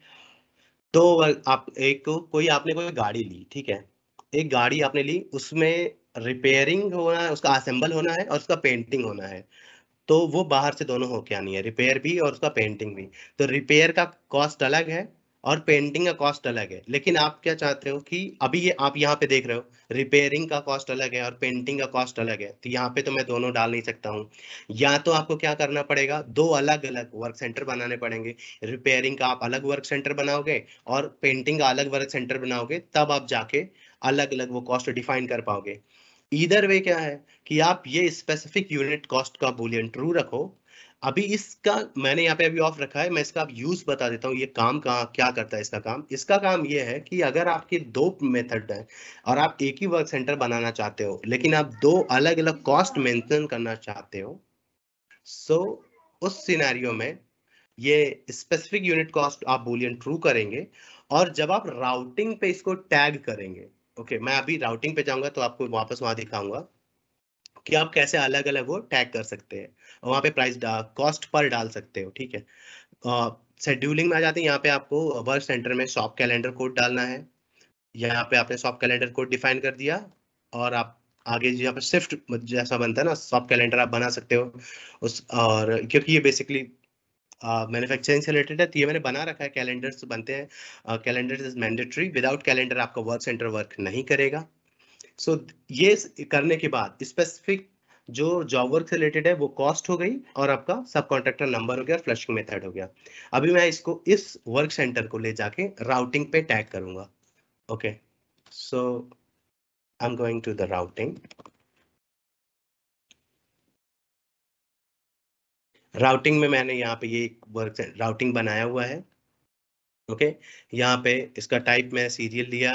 आप एक कोई आपने कोई गाड़ी ली, ठीक है, एक गाड़ी आपने ली, उसमें रिपेयरिंग होना है, उसका असेंबल होना है और उसका पेंटिंग होना है। तो वो बाहर से दोनों होके आनी है, रिपेयर भी और उसका पेंटिंग भी। तो रिपेयर का कॉस्ट अलग है और पेंटिंग का कॉस्ट अलग है। लेकिन आप क्या चाहते हो कि अभी ये आप यहाँ पे देख रहे हो रिपेयरिंग का कॉस्ट अलग है और पेंटिंग का कॉस्ट अलग है, तो यहाँ पे तो मैं दोनों डाल नहीं सकता हूँ। या तो आपको क्या करना पड़ेगा, दो अलग अलग वर्क सेंटर बनाने पड़ेंगे। रिपेयरिंग का आप अलग वर्क सेंटर बनाओगे और पेंटिंग का अलग वर्क सेंटर बनाओगे, तब आप जाके अलग अलग वो कॉस्ट डिफाइन कर पाओगे। ईदर वे क्या है कि आप ये स्पेसिफिक यूनिट कॉस्ट का बूलियन ट्रू रखो। अभी इसका मैंने यहाँ पे अभी ऑफ रखा है, मैं इसका अब यूज बता देता हूँ, ये काम कहाँ क्या करता है इसका काम। इसका काम ये है कि अगर आपके दो मेथड है और आप एक ही वर्क सेंटर बनाना चाहते हो लेकिन आप दो अलग अलग कॉस्ट मेंशन करना चाहते हो, सो उस सिनेरियो में ये स्पेसिफिक यूनिट कॉस्ट आप बूलियन ट्रू करेंगे। और जब आप राउटिंग पे इसको टैग करेंगे, ओके, मैं अभी राउटिंग पे जाऊंगा तो आपको वापस वहां दिखाऊंगा कि आप कैसे अलग अलग वो टैग कर सकते हैं, और वहाँ पे प्राइस कॉस्ट पर डाल सकते हो, ठीक है। शेड्यूलिंग में आ जाते हैं, यहाँ पे आपको वर्क सेंटर में शॉप कैलेंडर कोड डालना है। यहाँ पे आपने शॉप कैलेंडर कोड डिफाइन कर दिया, और आप आगे यहाँ पे शिफ्ट जैसा बनता है ना, शॉप कैलेंडर आप बना सकते हो उस, और क्योंकि ये बेसिकली मैन्युफैक्चरिंग से रिलेटेड है तो ये मैंने बना रखा है, कैलेंडर्स बनते हैं, calendar is mandatory, without calendar आपका वर्क सेंटर वर्क नहीं करेगा। सो ये करने के बाद स्पेसिफिक जो जॉब वर्क से रिलेटेड है वो कॉस्ट हो गई और आपका सब कॉन्ट्रैक्टर नंबर हो गया, फ्लशिंग मेथड हो गया। अभी मैं इसको इस वर्क सेंटर को ले जाके राउटिंग पे टैग करूंगा। Okay, so I am going to the routing. Routing में मैंने यहाँ पे ये वर्क राउटिंग बनाया हुआ है। ओके, यहाँ पे इसका टाइप में सीरियल लिया,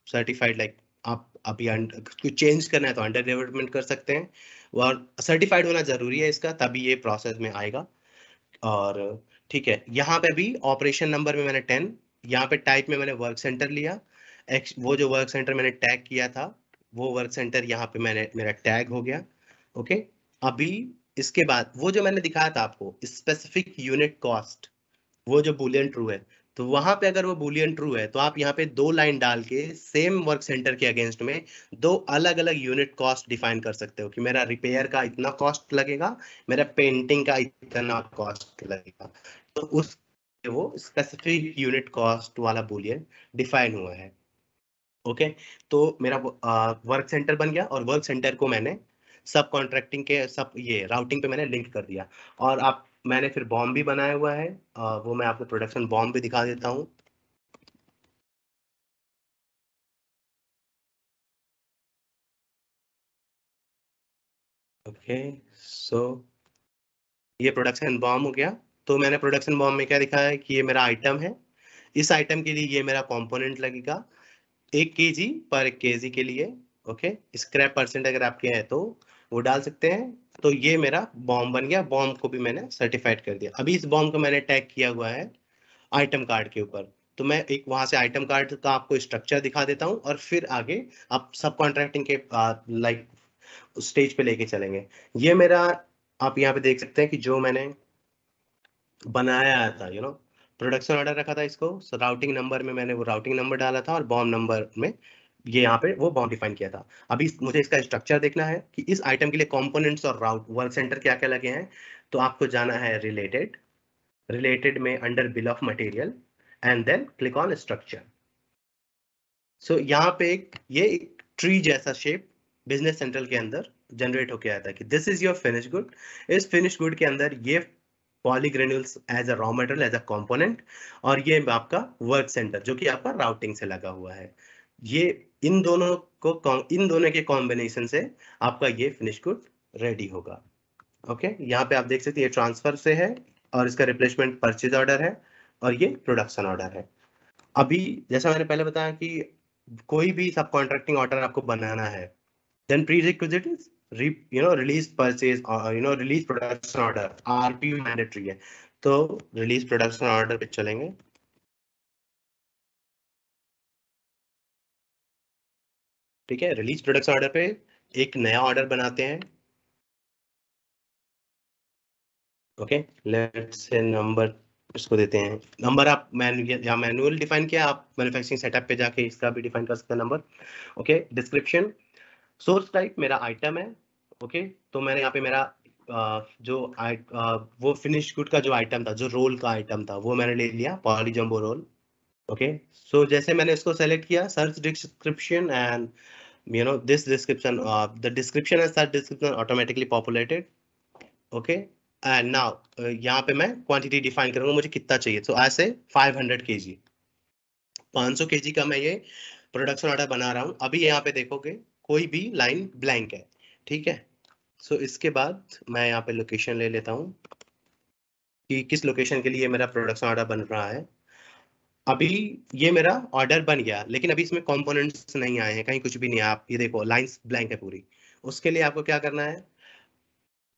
सर्टिफाइड, लाइक आप अभी कुछ चेंज करना है तो अंडर डेवलपमेंट कर सकते हैं, और सर्टिफाइड होना जरूरी है इसका, तभी ये प्रोसेस में आएगा। और ठीक है, यहाँ पे भी ऑपरेशन नंबर में मैंने 10, यहाँ पे टाइप में मैंने वर्क सेंटर लिया, वो जो वर्क सेंटर मैंने टैग किया था वो वर्क सेंटर यहाँ पे मैंने मेरा टैग हो गया। ओके, अभी इसके बाद वो जो मैंने दिखाया था आपको स्पेसिफिक यूनिट कॉस्ट, वो जो बुलियन ट्रू है, तो वहां पे अगर वो बुलियन ट्रू है तो आप यहाँ पे 2 लाइन डाल के सेम वर्क सेंटर के अगेंस्ट में 2 अलग अलग यूनिट कॉस्ट डिफाइन कर सकते हो कि मेरा रिपेयर का इतना कॉस्ट लगेगा, मेरा पेंटिंग का इतना कॉस्ट लगेगा। तो उस वो स्पेसिफिक यूनिट कॉस्ट वाला बुलियन डिफाइन हुआ है। ओके, तो मेरा वर्क सेंटर बन गया और वर्क सेंटर को मैंने सब कॉन्ट्रैक्टिंग के सब ये राउटिंग पे मैंने लिंक कर दिया। और आप मैंने फिर बॉम्ब भी बनाया हुआ है, वो मैं आपको प्रोडक्शन बॉम्ब भी दिखा देता हूँ। ओके, सो ये प्रोडक्शन बॉम्ब हो गया। तो मैंने प्रोडक्शन बॉम्ब में क्या दिखाया है कि ये मेरा आइटम है, इस आइटम के लिए ये मेरा कंपोनेंट लगेगा 1 kg पर 1 kg के लिए। ओके, स्क्रैप परसेंट अगर आपके हैं तो वो डाल सकते हैं। तो ये मेरा बॉम्ब बन गया, बॉम्ब को भी मैंने सर्टिफाइड कर दिया। अभी इस बॉम्ब को मैंने टैग किया हुआ है आइटम कार्ड के ऊपर। तो मैं एक वहां से आइटम कार्ड का आपको स्ट्रक्चर दिखा देता हूँ और फिर आगे आप सब कॉन्ट्रैक्टिंग के लाइक स्टेज पे लेके चलेंगे। ये मेरा आप यहाँ पे देख सकते हैं कि जो मैंने बनाया था प्रोडक्शन ऑर्डर रखा था इसको, राउटिंग नंबर में मैंने वो राउटिंग नंबर डाला था और बॉम्ब नंबर में ये यहाँ पे वो बॉम्ब डिफाइन किया था। अभी मुझे इसका स्ट्रक्चर देखना है कि इस आइटम के लिए कंपोनेंट्स और राउट वर्क सेंटर क्या क्या लगे हैं। तो आपको जाना है रिलेटेड, रिलेटेड में under bill of material and then click on structure. So यहाँ पे एक ट्री जैसा शेप बिजनेस सेंट्रल के अंदर जनरेट होके आया था कि this is your finish good. इस फिनिश गुड के अंदर ये polygranules as a raw material as a component, और ये आपका वर्क सेंटर जो कि आपका राउटिंग से लगा हुआ है। ये इन दोनों इन दोनों के कॉम्बिनेशन से आपका ये फिनिश गुड रेडी होगा। ओके, यहाँ पे आप देख सकते हैं ये ट्रांसफर से है और इसका रिप्लेसमेंट परचेज ऑर्डर है और ये प्रोडक्शन ऑर्डर है। अभी जैसा मैंने पहले बताया कि कोई भी सब कॉन्ट्रैक्टिंग ऑर्डर आपको बनाना है, then prerequisite is release purchase release production order, RPU mandatory है। तो रिलीज प्रोडक्शन ऑर्डर पे चलेंगे। ठीक है, रिलीज प्रोडक्शन ऑर्डर पे एक नया ऑर्डर बनाते हैं। ओके, लेट्स से नंबर इसको देते हैं नंबर। आप मैनुअल डिफाइन किया, आप मैन्युफैक्चरिंग सेटअप पे जाके इसका भी डिफाइन कर सकते हैं number. Okay, description source type मेरा आइटम है। ओके, तो मैंने यहाँ पे मेरा वो फिनिश गुड का जो आइटम था, जो रोल का आइटम था, वो मैंने ले लिया poly jumbo role. Okay, so जैसे मैंने इसको सेलेक्ट किया, search description and this description, the description and search description automatically populated. Okay, and now यहाँ पे मैं क्वांटिटी डिफाइन करूंगा मुझे कितना चाहिए। तो ऐसे 500 kg, 500 kg का मैं ये प्रोडक्शन ऑर्डर बना रहा हूँ। अभी यहाँ पे देखोगे कोई भी लाइन ब्लैंक है। ठीक है, सो इसके बाद मैं यहाँ पे लोकेशन ले लेता हूँ कि किस लोकेशन के लिए मेरा प्रोडक्शन ऑर्डर बन रहा है। अभी ये मेरा ऑर्डर बन गया, लेकिन अभी इसमें कंपोनेंट्स नहीं आए हैं, कहीं कुछ भी नहीं है। आप ये देखो लाइंस ब्लैंक है पूरी। उसके लिए आपको क्या करना है,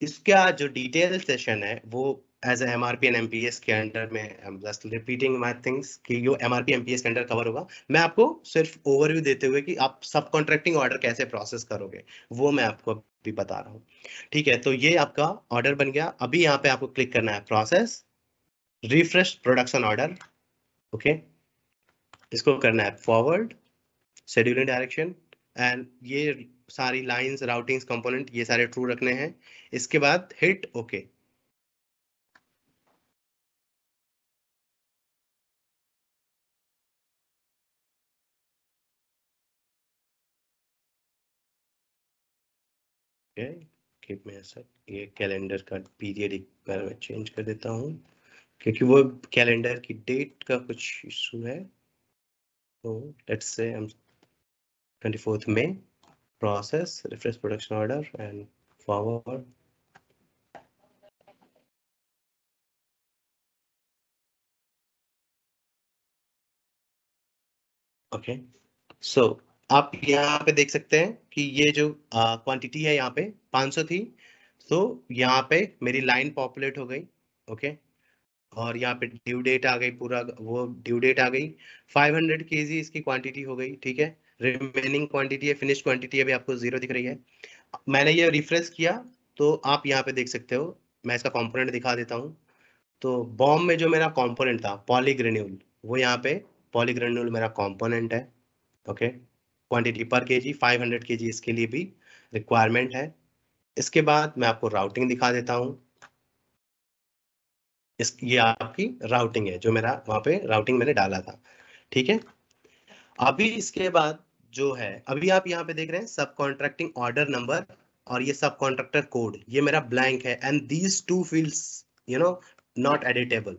इसका जो डिटेल सेशन है वो एज एमआरपी एंड एमपीएस के अंडर में, I am just repeating my things कि यो एमआरपी एमपीएस के अंडर कवर होगा। मैं आपको सिर्फ ओवरव्यू देते हुए कि आप सब कॉन्ट्रैक्टिंग ऑर्डर कैसे प्रोसेस करोगे वो मैं आपको अभी बता रहा हूँ। ठीक है, तो ये आपका ऑर्डर बन गया। अभी यहाँ पे आपको क्लिक करना है process refresh production order. Okay, इसको करना है फॉरवर्ड शेड्यूलिंग डायरेक्शन एंड ये सारी लाइंस राउटिंग्स कंपोनेंट ये सारे ट्रू रखने हैं। इसके बाद हिट ओके। कीप में ऐसा ये कैलेंडर का पीरियड एक बार मैं चेंज कर देता हूँ क्योंकि वो कैलेंडर की डेट का कुछ इशू है। तो लेट्स से हम 24th May, process refresh production order and forward। Okay, so आप यहाँ पे देख सकते हैं कि ये जो क्वांटिटी है यहाँ पे 500 थी, तो यहाँ पे मेरी लाइन पॉपुलेट हो गई। ओके, और यहाँ पे ड्यू डेट आ गई, पूरा वो ड्यू डेट आ गई। 500 केजी इसकी क्वांटिटी हो गई। ठीक है, रिमेनिंग क्वांटिटी है, फिनिश क्वांटिटी अभी आपको 0 दिख रही है। मैंने ये रिफ्रेश किया तो आप यहाँ पे देख सकते हो, मैं इसका कंपोनेंट दिखा देता हूँ। तो बॉम्ब में जो मेरा कंपोनेंट था पॉलीग्रेन्यूल, वो यहाँ पे पॉलीग्रेन्यूल मेरा कंपोनेंट है। ओके, क्वांटिटी पर केजी 500 केजी इसके लिए भी रिक्वायरमेंट है। इसके बाद मैं आपको राउटिंग दिखा देता हूँ। ये आपकी राउटिंग है, जो मेरा वहां पे राउटिंग मैंने डाला था। ठीक है, अभी इसके बाद जो है, अभी आप यहाँ पे देख रहे हैं सब कॉन्ट्रैक्टिंग ऑर्डर नंबर और ये सब कॉन्ट्रैक्टर कोड, ये मेरा ब्लैंक है। And these two fields you know not editable,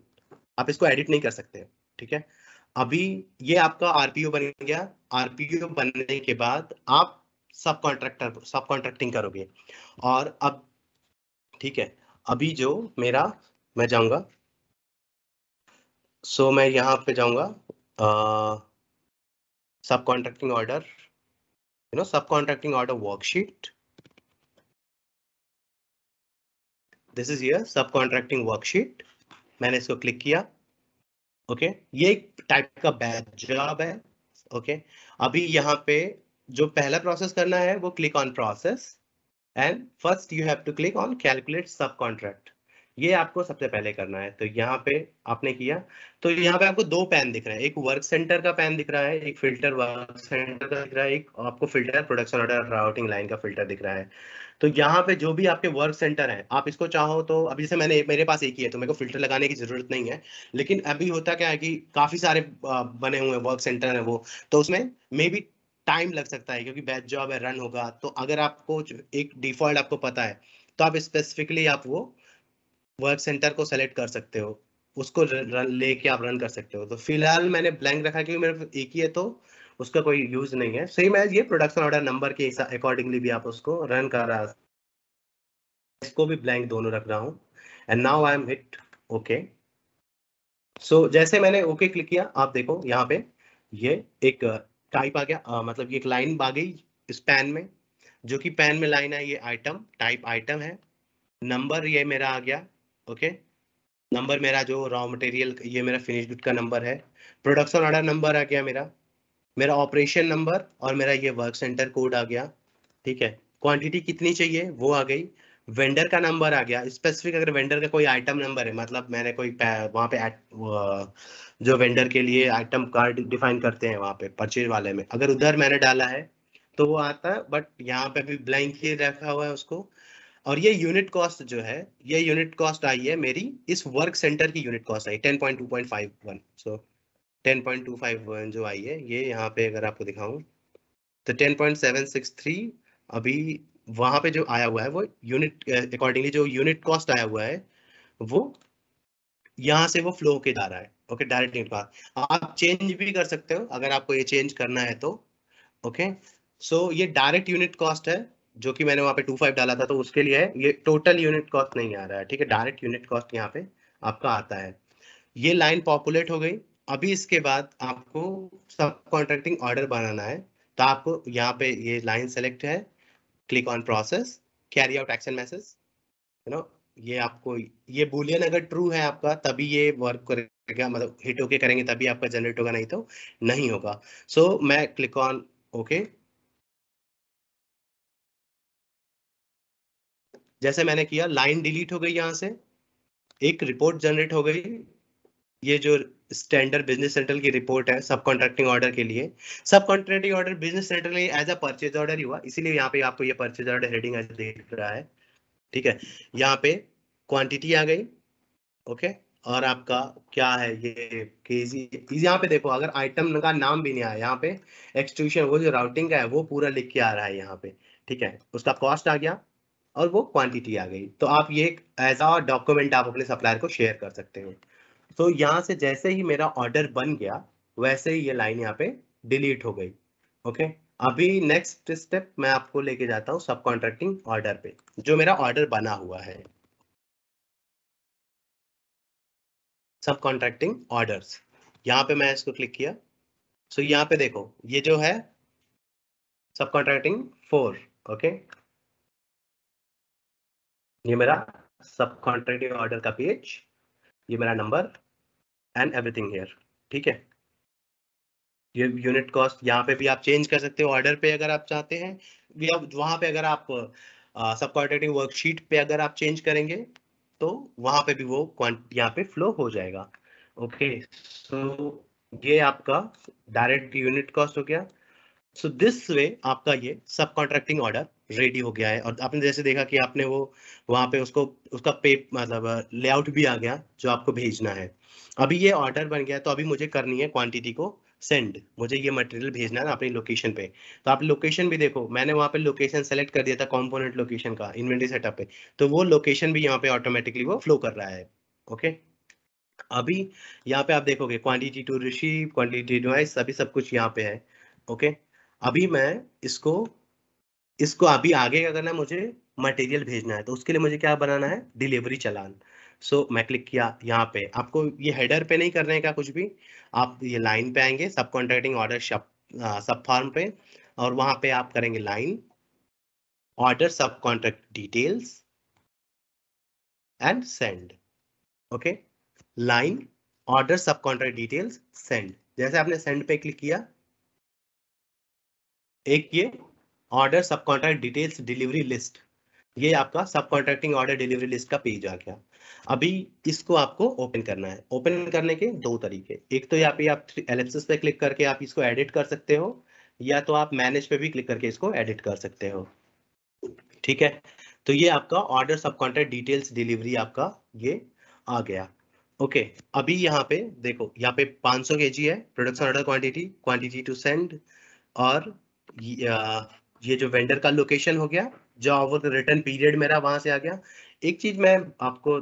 आप इसको एडिट नहीं कर सकते। ठीक है, अभी ये आपका आरपीओ बन गया। आरपीओ बनने के बाद आप सब कॉन्ट्रैक्टिंग करोगे। और अब ठीक है, अभी जो मेरा, मैं जाऊंगा, सो मैं यहाँ पे जाऊंगा सब कॉन्ट्रैक्टिंग ऑर्डर, सब contracting order worksheet. This is here सब कॉन्ट्रैक्टिंग वर्कशीट। मैंने इसको क्लिक किया। ओके, ये एक टाइप का बैच जॉब है। ओके, अभी यहाँ पे जो पहला प्रोसेस करना है वो click on process, and first you have to click on calculate subcontract. ये आपको सबसे पहले करना है। तो यहाँ पे आपने किया, तो यहाँ पे आपको दो पैन दिख रहे हैं, एक वर्क सेंटर का पैन दिख रहा है, एक फिल्टर वर्क सेंटर का दिख रहा है, एक आपको filter production order routing line का फिल्टर दिख रहा है। तो यहाँ पे जो भी आपके वर्क सेंटर है, आप इसको चाहो तो, अभी जैसे मेरे पास एक ही है तो मेरे को फिल्टर लगाने की जरूरत नहीं है। लेकिन अभी होता क्या है कि काफी सारे बने हुए वर्क सेंटर है वो, तो उसमें मे बी टाइम लग सकता है, क्योंकि बैच जॉब है, रन होगा। तो अगर आपको एक डिफॉल्ट आपको पता है, तो आप स्पेसिफिकली आप वो वर्क सेंटर को सेलेक्ट कर सकते हो, उसको लेके आप रन कर सकते हो। तो फिलहाल मैंने ब्लैंक रखा क्योंकि मेरे पास एक ही है, तो उसका कोई यूज नहीं है। सेम है ये प्रोडक्शन ऑर्डर नंबर के अकॉर्डिंगली भी आप उसको रन कर रहा, इसको भी ब्लैंक दोनों रख रहा हूँ। And now I am hit okay. So जैसे मैंने ओके क्लिक किया, आप देखो यहाँ पे ये एक टाइप आ गया, मतलब ये एक लाइन आ गई इस पैन में, जो कि पैन में लाइन है, ये आइटम टाइप आइटम है। नंबर ये मेरा आ गया। ओके, नंबर मेरा जो रॉ मटेरियल, ये मेरा फिनिश गुड का नंबर है। प्रोडक्शन ऑर्डर नंबर आ गया मेरा, मेरा ऑपरेशन नंबर, और मेरा ये वर्क सेंटर कोड आ गया। ठीक है, क्वांटिटी कितनी चाहिए वो आ गई। वेंडर का नंबर आ गया स्पेसिफिक, अगर वेंडर का कोई आइटम नंबर है, मतलब मैंने कोई वहाँ पे जो वेंडर के लिए आइटम कार्ड डिफाइन करते हैं वहाँ पे परचेज वाले में, अगर उधर मैंने डाला है तो वो आता है, बट यहाँ पे भी ब्लैंक ही रखा हुआ है उसको। और ये यूनिट कॉस्ट जो है, ये यूनिट कॉस्ट आई है मेरी, इस वर्क सेंटर की यूनिट कॉस्ट आई 10.2.51। सो 10.251 जो आई है, ये यहाँ पे अगर आपको दिखाऊं तो 10.763 अभी वहां पे जो आया हुआ है वो यूनिट अकॉर्डिंगली, जो यूनिट कॉस्ट आया हुआ है वो यहाँ से वो फ्लो होके जा रहा है। ओके, डायरेक्ट यूनिट कॉस्ट आप चेंज भी कर सकते हो अगर आपको ये चेंज करना है तो। ओके, सो ये डायरेक्ट यूनिट कॉस्ट है, जो कि मैंने वहां पे 25 डाला था तो उसके लिए है। ये टोटल यूनिट कॉस्ट नहीं आ रहा है। ठीक है, डायरेक्ट यूनिट कॉस्ट यहाँ पे आपका आता है। ये लाइन पॉपुलेट हो गई। अभी इसके बाद आपको सब कॉन्ट्रैक्टिंग ऑर्डर बनाना है, तो आपको यहाँ पे ये लाइन सेलेक्ट है, click on process, carry out action message, ये आपको, ये बुलियन अगर ट्रू है आपका तभी ये वर्क करेगा, मतलब हिट ओके करेंगे तभी आपका जनरेट होगा, नहीं तो नहीं होगा। सो मैं क्लिक ऑन ओके। जैसे मैंने किया, लाइन डिलीट हो गई यहाँ से, एक रिपोर्ट जनरेट हो गई। ये जो स्टैंडर्ड बिजनेस सेंट्रल की रिपोर्ट है सब कॉन्ट्रैक्टिंग ऑर्डर के लिए। सब कॉन्ट्रैक्टिंग ऑर्डर बिजनेस सेंट्रल के लिए एज अ परचेज ऑर्डर ही हुआ, इसीलिए यहाँ पे आपको ये परचेज ऑर्डर हेडिंग दिख रहा है। ठीक है, यहाँ पे क्वांटिटी आ गई। ओके, और आपका क्या है ये केजी, यहाँ पे देखो, अगर आइटम का नाम भी नहीं आया यहाँ पे, एक्सट्रूशन वो जो राउटिंग का है वो पूरा लिख के आ रहा है यहाँ पे। ठीक है, उसका कॉस्ट आ गया और वो क्वांटिटी आ गई। तो आप ये एज अ डॉक्यूमेंट आप अपने सप्लायर को शेयर कर सकते हो। तो यहाँ से जैसे ही मेरा ऑर्डर बन गया, वैसे ही ये लाइन यहाँ पे डिलीट हो गई। ओके, अभी नेक्स्ट स्टेप मैं आपको लेके जाता हूँ सब कॉन्ट्रैक्टिंग ऑर्डर पे, जो मेरा ऑर्डर बना हुआ है। सब कॉन्ट्रैक्टिंग ऑर्डर्स, यहाँ पे मैं इसको क्लिक किया। सो यहाँ पे देखो, ये जो है सब कॉन्ट्रैक्टिंग 4। ओके, ये मेरा सब कॉन्ट्रैक्टिंग ऑर्डर का पेज, ये मेरा नंबर एंड एवरीथिंग हियर, ठीक है। ये यूनिट कॉस्ट यहाँ पे भी आप चेंज कर सकते हो ऑर्डर पे अगर आप चाहते हैं, या वहां पे अगर आप सब कॉन्ट्रैक्टिंग वर्कशीट पे अगर आप चेंज करेंगे तो वहां पे भी वो यहाँ पे फ्लो हो जाएगा। ओके, सो ये आपका डायरेक्ट यूनिट कॉस्ट हो गया। सो दिस वे आपका ये सब कॉन्ट्रैक्टिंग ऑर्डर रेडी हो गया है, और आपने जैसे देखा कि आपने वो वहां पे उसको उसका पे मतलब लेआउट भी आ गया जो आपको भेजना है। अभी ये ऑर्डर बन गया, तो अभी मुझे करनी है क्वांटिटी को सेंड, मुझे ये मटेरियल भेजना है ना अपनी लोकेशन पे। तो आप लोकेशन भी देखो, मैंने वहां पे लोकेशन सेलेक्ट कर दिया था कंपोनेंट लोकेशन का इन्वेंटरी सेटअप पे, तो वो लोकेशन भी यहाँ पे ऑटोमेटिकली वो फ्लो कर रहा है। ओके, अभी यहाँ पे आप देखोगे quantity to receive, quantity to wise, अभी सब कुछ यहाँ पे है। ओके, अभी मैं इसको इसको अभी आगे क्या करना है, मुझे मटेरियल भेजना है, तो उसके लिए मुझे क्या बनाना है, डिलीवरी चालान। सो मैं क्लिक किया यहाँ पे, आपको ये हेडर पे नहीं करने का कुछ भी, आप ये लाइन पे आएंगे सब कॉन्ट्रैक्टिंग ऑर्डर सब फॉर्म पे, और वहां पे आप करेंगे लाइन ऑर्डर सब contract details and send. Okay, line order सब कॉन्ट्रैक्ट डिटेल्स सेंड, जैसे आपने सेंड पे क्लिक किया, एक ये ऑर्डर सब कॉन्ट्रैक्ट डिटेल्स डिलीवरी लिस्ट, ये आपका सब कॉन्ट्रैक्टिंग ऑर्डर डिलीवरी लिस्ट का पेज आ गया। अभी इसको आपको ओपन करना है। ओपन करने के दो तरीके, एक तो यहाँ पे आप एलिप्सिस पे क्लिक करके आप इसको एडिट कर सकते हो, या तो आप मैनेज पे भी क्लिक करके इसको एडिट कर सकते हो, ठीक है। तो ये आपका ऑर्डर सब कॉन्ट्रैक्ट डिटेल्स डिलीवरी आपका ये आ गया। ओके, अभी यहाँ पे देखो, यहाँ पे 500 केजी है production order quantity, quantity to send, और ये जो वेंडर का लोकेशन हो गया, जो रिटर्न पीरियड मेरा वहां से आ गया। एक चीज मैं आपको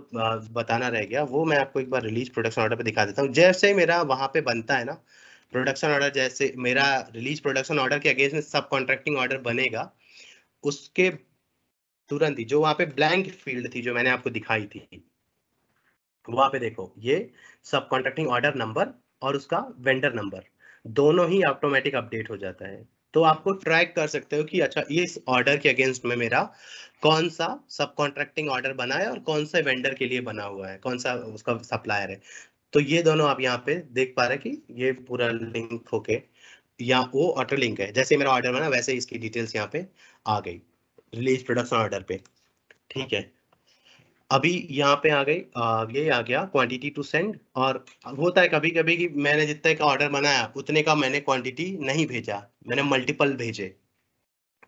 बताना रह गया, वो मैं आपको एक बार रिलीज प्रोडक्शन ऑर्डर पे दिखा देता हूँ। जैसे मेरा वहां पे बनता है ना प्रोडक्शन ऑर्डर, जैसे मेरा रिलीज प्रोडक्शन ऑर्डर के अगेंस्ट में सब कॉन्ट्रैक्टिंग ऑर्डर बनेगा, उसके तुरंत ही जो वहां पे ब्लैंक फील्ड थी जो मैंने आपको दिखाई थी, वहां पे देखो ये सब कॉन्ट्रैक्टिंग ऑर्डर नंबर और उसका वेंडर नंबर दोनों ही ऑटोमेटिक अपडेट हो जाता है। तो आपको ट्रैक कर सकते हो कि अच्छा ये इस ऑर्डर के अगेंस्ट में मेरा कौन सा सब कॉन्ट्रैक्टिंग ऑर्डर बना है और कौन सा वेंडर के लिए बना हुआ है, कौन सा उसका सप्लायर है। तो ये दोनों आप यहाँ पे देख पा रहे हैं कि ये पूरा लिंक होके, या वो ऑटो लिंक है, जैसे मेरा ऑर्डर बना वैसे इसकी डिटेल्स यहाँ पे आ गई रिलीज प्रोडक्शन ऑर्डर पे, ठीक है। अभी यहाँ पे आ गई ये आ गया क्वांटिटी टू सेंड, और होता है कभी कभी कि मैंने जितने का ऑर्डर बनाया उतने का मैंने क्वांटिटी नहीं भेजा, मैंने मल्टीपल भेजे।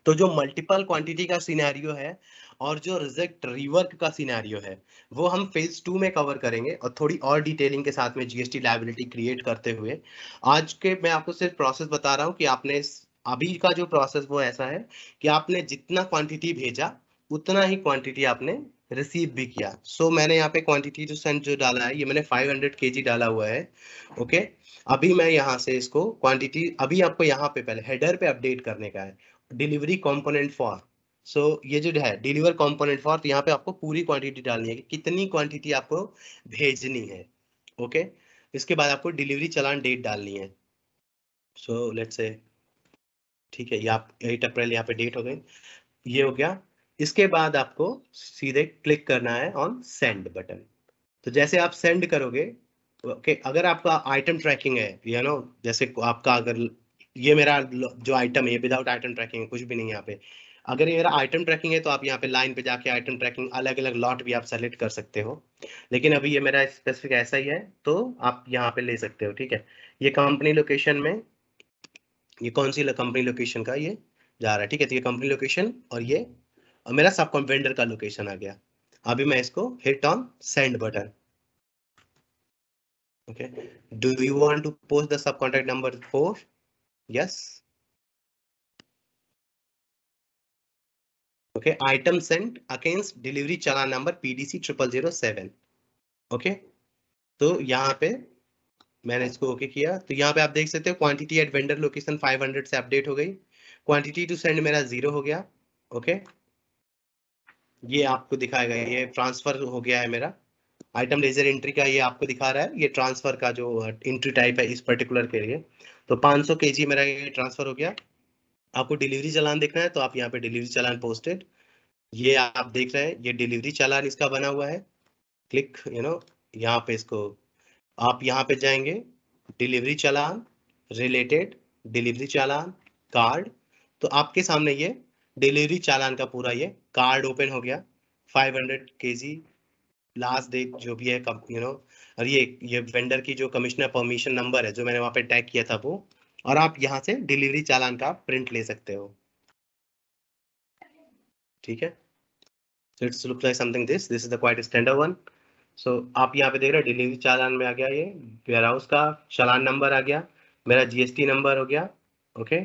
तो जो मल्टीपल क्वांटिटी का सिनेरियो है और जो रिजेक्ट रिवर्क का सिनेरियो है, वो हम फेज 2 में कवर करेंगे, और थोड़ी और डिटेलिंग के साथ में जीएसटी लायबिलिटी क्रिएट करते हुए। आज के मैं आपको सिर्फ प्रोसेस बता रहा हूँ कि आपने अभी का जो प्रोसेस वो ऐसा है कि आपने जितना क्वांटिटी भेजा उतना ही क्वांटिटी आपने रिसीव भी किया। सो मैंने यहाँ पे क्वांटिटी टू सेंड जो डाला है, ये मैंने 500 केजी डाला हुआ है। ओके, अभी मैं यहाँ से इसको क्वांटिटी, अभी आपको यहाँ पे पहले हेडर पे अपडेट करने का है, डिलीवरी कंपोनेंट फॉर। सो ये जो है डिलीवर कंपोनेंट फॉर, तो यहाँ पे आपको पूरी क्वांटिटी डालनी है कि कितनी क्वांटिटी आपको भेजनी है। ओके, इसके बाद आपको डिलीवरी चालान डेट डालनी है। सो लेट्स से, ठीक है, ये आप 8 अप्रैल यहाँ पे डेट हो गई, ये हो गया। इसके बाद आपको सीधे क्लिक करना है ऑन सेंड बटन। तो जैसे आप सेंड करोगे, ओके, अगर आपका आइटम ट्रैकिंग है, यू नो, जैसे आपका अगर ये मेरा जो आइटम है ये विदाउट आइटम ट्रैकिंग है, कुछ भी नहीं है यहाँ पे। अगर ये मेरा आइटम ट्रैकिंग है तो आप यहाँ पे लाइन पे जाके आइटम ट्रैकिंग अलग अलग लॉट भी आप सेलेक्ट कर सकते हो, लेकिन अभी ये मेरा स्पेसिफिक ऐसा ही है, तो आप यहाँ पे ले सकते हो, ठीक है। ये कंपनी लोकेशन में, ये कौन सी कंपनी लोकेशन का ये जा रहा है, ठीक है। तो ये कंपनी लोकेशन और ये मेरा सब वेंडर का लोकेशन आ गया। अभी मैं इसको hit on send button. Okay. Do you want to post the subcontract number 4? Yes. Okay. Item sent against delivery challan number PDC 0007. Okay. तो यहाँ पे मैंने इसको ओके किया, तो यहाँ पे आप देख सकते हो क्वांटिटी एट वेंडर लोकेशन 500 से अपडेट हो गई, क्वांटिटी टू सेंड मेरा 0 हो गया। ओके, ये आपको दिखाएगा, ये ट्रांसफर हो गया है मेरा। आइटम लेजर एंट्री का ये आपको दिखा रहा है, ये ट्रांसफर का जो एंट्री टाइप है इस पर्टिकुलर के लिए। तो 500 केजी मेरा ये ट्रांसफर हो गया। आपको डिलीवरी चालान देखना है तो आप यहाँ पे डिलीवरी चालान पोस्टेड, ये आप देख रहे हैं, ये डिलीवरी चालान इसका बना हुआ है। क्लिक यहाँ पे इसको आप यहाँ पे जाएंगे, डिलीवरी चालान, रिलेटेड, डिलीवरी चालान, कार्ड। तो आपके सामने ये डिलीवरी चालान का पूरा ये कार्ड ओपन हो गया। 500 केजी लास्ट डेट जो भी है और ये वेंडर की जो कमिश्नर परमिशन नंबर है जो मैंने वहां पे टैग किया था वो। और आप यहाँ से डिलीवरी चालान का प्रिंट ले सकते हो। ठीक है, it's look like something this is the quite standard one. So आप यहाँ पे देख रहे हो डिलीवरी चालान में आ गया, ये वेयर हाउस का चालान नंबर आ गया, मेरा जीएसटी नंबर हो गया। ओके,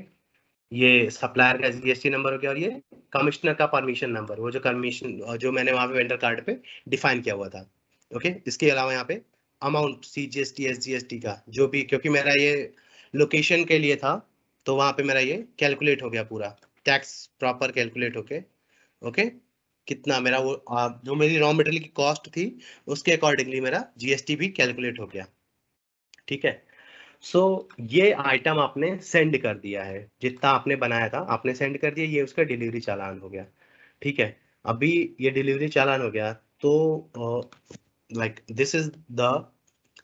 ये सप्लायर का जीएसटी नंबर हो गया, और ये कमिश्नर का परमिशन नंबर, वो जो कमीशन जो मैंने वहां पे वेंडर कार्ड पे डिफाइन किया हुआ था। ओके, इसके अलावा यहाँ पे अमाउंट सीजीएसटी एसजीएसटी का जो भी, क्योंकि मेरा ये लोकेशन के लिए था तो वहां पे मेरा ये कैलकुलेट हो गया, पूरा टैक्स प्रॉपर कैलकुलेट होके। ओके, कितना मेरा वो जो मेरी रॉ मटेरियल की कॉस्ट थी उसके अकॉर्डिंगली मेरा जीएसटी भी कैलकुलेट हो गया। ठीक है, सो ये आइटम आपने सेंड कर दिया है, जितना आपने बनाया था आपने सेंड कर दिया, ये उसका डिलीवरी चालान हो गया। ठीक है, अभी ये डिलीवरी चालान हो गया तो like this is the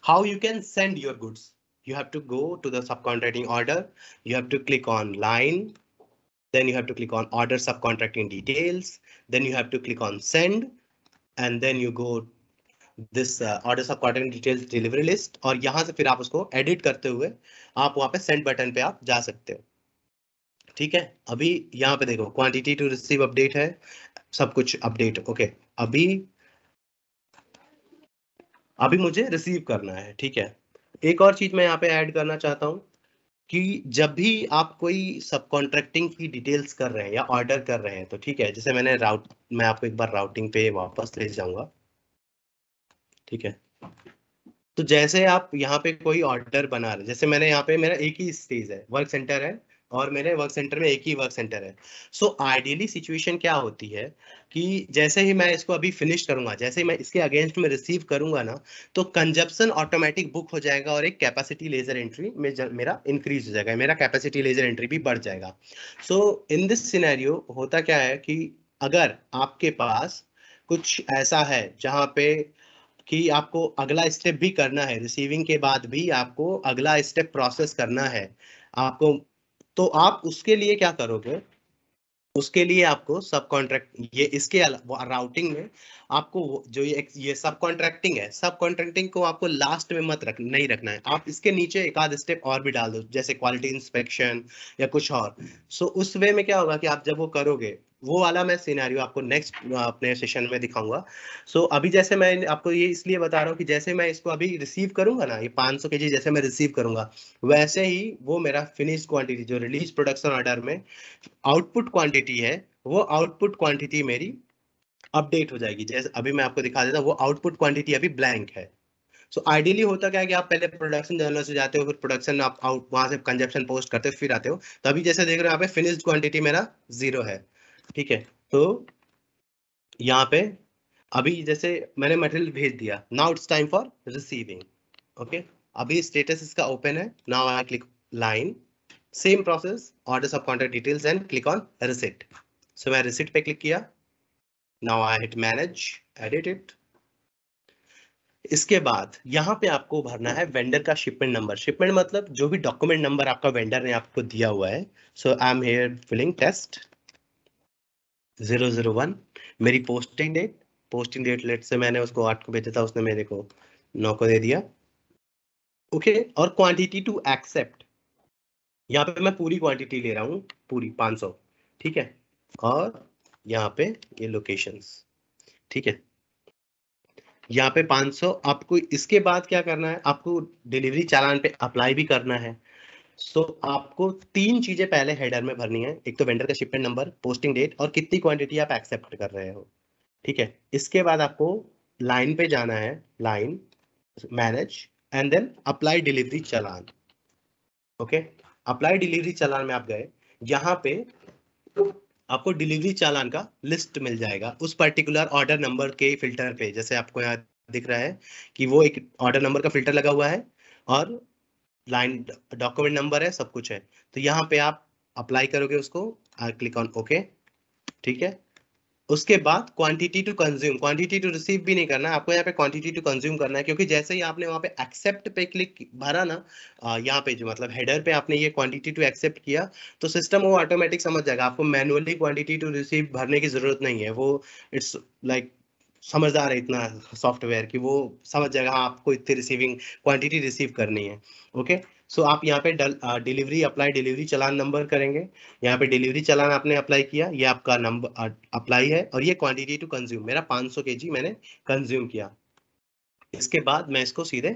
how you can send your goods. You have to go to the subcontracting order, you have to click on line, then you have to click on order subcontracting details, then you have to click on send, and then you go this order sub contact details delivery list, और यहाँ से फिर आप उसको edit करते हुए आप वहाँ पे सेंड बटन पे आप जा सकते हो। ठीक है, अभी यहाँ पे देखो क्वांटिटी टू रिसीव अपडेट है, सब कुछ अपडेट। ओके, अभी अभी मुझे रिसीव करना है। ठीक है, एक और चीज मैं यहाँ पे ऐड करना चाहता हूँ कि जब भी आप कोई सब कॉन्ट्रैक्टिंग की डिटेल्स कर रहे हैं या ऑर्डर कर रहे हैं तो ठीक है, जैसे मैं आपको एक बार राउटिंग पे वापस ले जाऊंगा। ठीक है, तो जैसे आप यहाँ पे कोई ऑर्डर बना रहे, जैसे मैंने यहाँ पे मेरा एक ही स्टेज है, वर्क सेंटर है, और मेरे वर्क सेंटर में एक ही वर्क सेंटर है। सो आइडियली सिचुएशन क्या होती है कि जैसे ही मैं इसको अभी फिनिश करूंगा, जैसे ही मैं इसके अगेंस्ट में रिसीव करूंगा ना, तो कंजप्शन ऑटोमेटिक बुक हो जाएगा और एक कैपेसिटी लेजर एंट्री में मेरा इंक्रीज हो जाएगा, मेरा कैपेसिटी लेजर एंट्री भी बढ़ जाएगा। सो इन दिस सिनेरियो होता क्या है कि अगर आपके पास कुछ ऐसा है जहाँ पे कि आपको अगला स्टेप भी करना है, रिसीविंग के बाद भी आपको अगला स्टेप प्रोसेस करना है आपको, तो आप उसके लिए क्या करोगे, उसके लिए आपको सब कॉन्ट्रैक्ट ये इसके राउटिंग में आपको जो ये सब कॉन्ट्रैक्टिंग है, सब कॉन्ट्रैक्टिंग को आपको लास्ट में मत नहीं रखना है, आप इसके नीचे एक आध स्टेप और भी डाल दो, जैसे क्वालिटी इंस्पेक्शन या कुछ और। सो उस वे में क्या होगा कि आप जब वो करोगे, वो वाला मैं सिनेरियो आपको नेक्स्ट अपने सेशन में दिखाऊंगा। सो अभी जैसे मैं आपको ये इसलिए बता रहा हूँ कि जैसे मैं इसको अभी रिसीव करूंगा ना, ये 500 केजी जैसे मैं रिसीव करूंगा, वैसे ही वो मेरा फिनिश क्वांटिटी जो रिलीज प्रोडक्शन ऑर्डर में आउटपुट क्वांटिटी है, वो आउटपुट क्वांटिटी मेरी अपडेट हो जाएगी। जैसे अभी मैं आपको दिखा देता हूँ, वो आउटपुट क्वांटिटी अभी ब्लैंक है। सो आइडियली होता क्या है कि आप पहले प्रोडक्शन जर्नल से जाते हो, फिर प्रोडक्शन आप आउट वहां से कंजप्शन पोस्ट करते हो, फिर आते हो, तो अभी जैसे देख रहे हो यहाँ पे फिनिश्ड क्वांटिटी मेरा 0 है। ठीक है, तो यहाँ पे अभी जैसे मैंने मटेरियल भेज दिया, now it's time for receiving. Okay, अभी स्टेटस इसका ओपन है, now I click line, same process, order sub contact details and click on receipt. So मैं रिसिट पे क्लिक किया, now I hit manage, edit it. इसके बाद यहाँ पे आपको भरना है वेंडर का शिपमेंट नंबर। शिपमेंट मतलब जो भी डॉक्यूमेंट नंबर आपका वेंडर ने आपको दिया हुआ है। So I am here filling test 001, मेरी पोस्टिंग डेट लेट से मैंने उसको 8 को भेजा था, उसने मेरे को 9 को दे दिया। ओके, और क्वांटिटी टू एक्सेप्ट, यहाँ पे मैं पूरी क्वांटिटी ले रहा हूँ, पूरी 500। ठीक है, और यहाँ पे ये लोकेशंस। ठीक है, यहाँ पे 500। आपको इसके बाद क्या करना है, आपको डिलीवरी चालान पे अप्लाई भी करना है। सो आपको 3 चीजें पहले हेडर में भरनी है, एक तो वेंडर का शिपमेंट नंबर, पोस्टिंग डेट, और कितनी क्वांटिटी आप एक्सेप्ट कर रहे हो। ठीक है, इसके बाद आपको लाइन पे जाना है, line, manage, and then apply delivery challan. Okay, apply delivery challan में आप गए, यहाँ पे आपको डिलीवरी चालान का लिस्ट मिल जाएगा उस पर्टिकुलर ऑर्डर नंबर के फिल्टर पे। जैसे आपको यहाँ दिख रहा है कि वो एक ऑर्डर नंबर का फिल्टर लगा हुआ है, और लाइन डॉक्यूमेंट नंबर है, सब कुछ है। तो यहाँ पे आप अप्लाई करोगे उसको, क्लिक ऑन ओके। ठीक है, उसके बाद quantity to consume, quantity to receive भी नहीं करना है आपको, यहाँ पे क्वांटिटी टू कंज्यूम करना है, क्योंकि जैसे ही आपने वहाँ पे एक्सेप्ट पे क्लिक भरा ना, यहाँ पे जो मतलब हेडर पे आपने ये क्वांटिटी टू एक्सेप्ट किया, तो सिस्टम वो ऑटोमेटिक समझ जाएगा, आपको मैनुअली क्वांटिटी टू रिसीव भरने की जरूरत नहीं है। वो इट्स लाइक समझदार है इतना सॉफ्टवेयर कि वो समझ जाएगा हाँ आपको इतनी रिसीविंग क्वांटिटी रिसीव करनी है। ओके, सो आप यहाँ पे डिलीवरी अप्लाई डिलीवरी चालान नंबर करेंगे, यहाँ पे डिलीवरी चालान आपने अप्लाई किया, ये आपका नंबर अप्लाई है, और ये क्वांटिटी टू कंज्यूम मेरा 500 केजी मैंने कंज्यूम किया। इसके बाद मैं इसको सीधे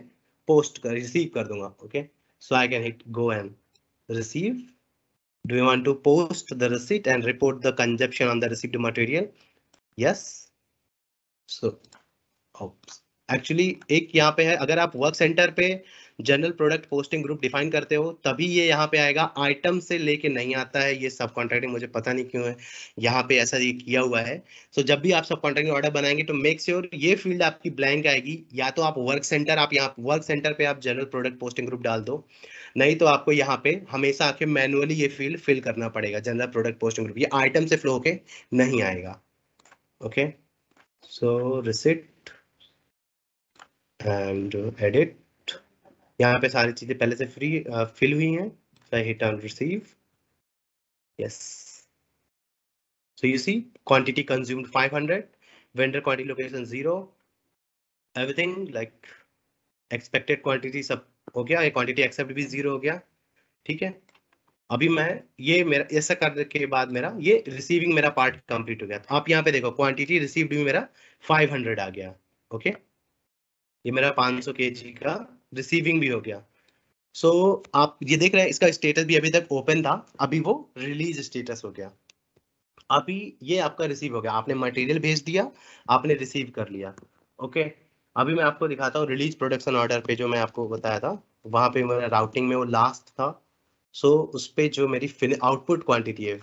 पोस्ट कर रिसीव कर दूंगा। Okay, so I can hit go and receive. Do you want to post the receipt and report the consumption on the received material? Yes. So actually एक यहाँ पे है, अगर आप वर्क सेंटर पे general product posting group define करते हो तभी ये यहाँ पे आएगा, आइटम से लेके नहीं आता है ये सब कॉन्ट्रैक्टिंग, मुझे पता नहीं क्यों है यहाँ पे ऐसा ये किया हुआ है। सो जब भी आप सब कॉन्ट्रैक्टिंग ऑर्डर बनाएंगे तो मेक श्योर ये फील्ड आपकी ब्लैंक आएगी, या तो आप वर्क सेंटर, आप यहाँ वर्क सेंटर पे आप जनरल प्रोडक्ट पोस्टिंग ग्रुप डाल दो, नहीं तो आपको यहाँ पे हमेशा आके मैनुअली ये फील्ड फिल करना पड़ेगा, जनरल प्रोडक्ट पोस्टिंग ग्रुप, ये आइटम से फ्लो होके नहीं आएगा। Okay, so receipt and edit, यहाँ पे सारी चीजें पहले से फ्री फिल हुई हैं, so I hit on receive, yes, so you see quantity consumed 500, vendor quantity location 0, everything like expected quantity सब हो गया, ये quantity accept भी 0 हो गया। ठीक है, अभी मैं ये मेरा ऐसा करने के बाद मेरा ये रिसीविंग मेरा पार्ट कंप्लीट हो गया। तो आप यहाँ पे देखो क्वांटिटी रिसीव्ड भी मेरा 500 आ गया। ओके, ये मेरा 500 केजी का रिसीविंग भी हो गया। सो आप ये देख रहे हैं इसका स्टेटस भी अभी तक ओपन था, अभी वो रिलीज स्टेटस हो गया। अभी ये आपका रिसीव हो गया, आपने मटेरियल भेज दिया, आपने रिसीव कर लिया। ओके, अभी मैं आपको दिखाता हूँ रिलीज प्रोडक्शन ऑर्डर पे, जो मैं आपको बताया था वहां पे मेरा राउटिंग में वो लास्ट था। सो उस पे जो मेरी आउटपुट क्वांटिटी है,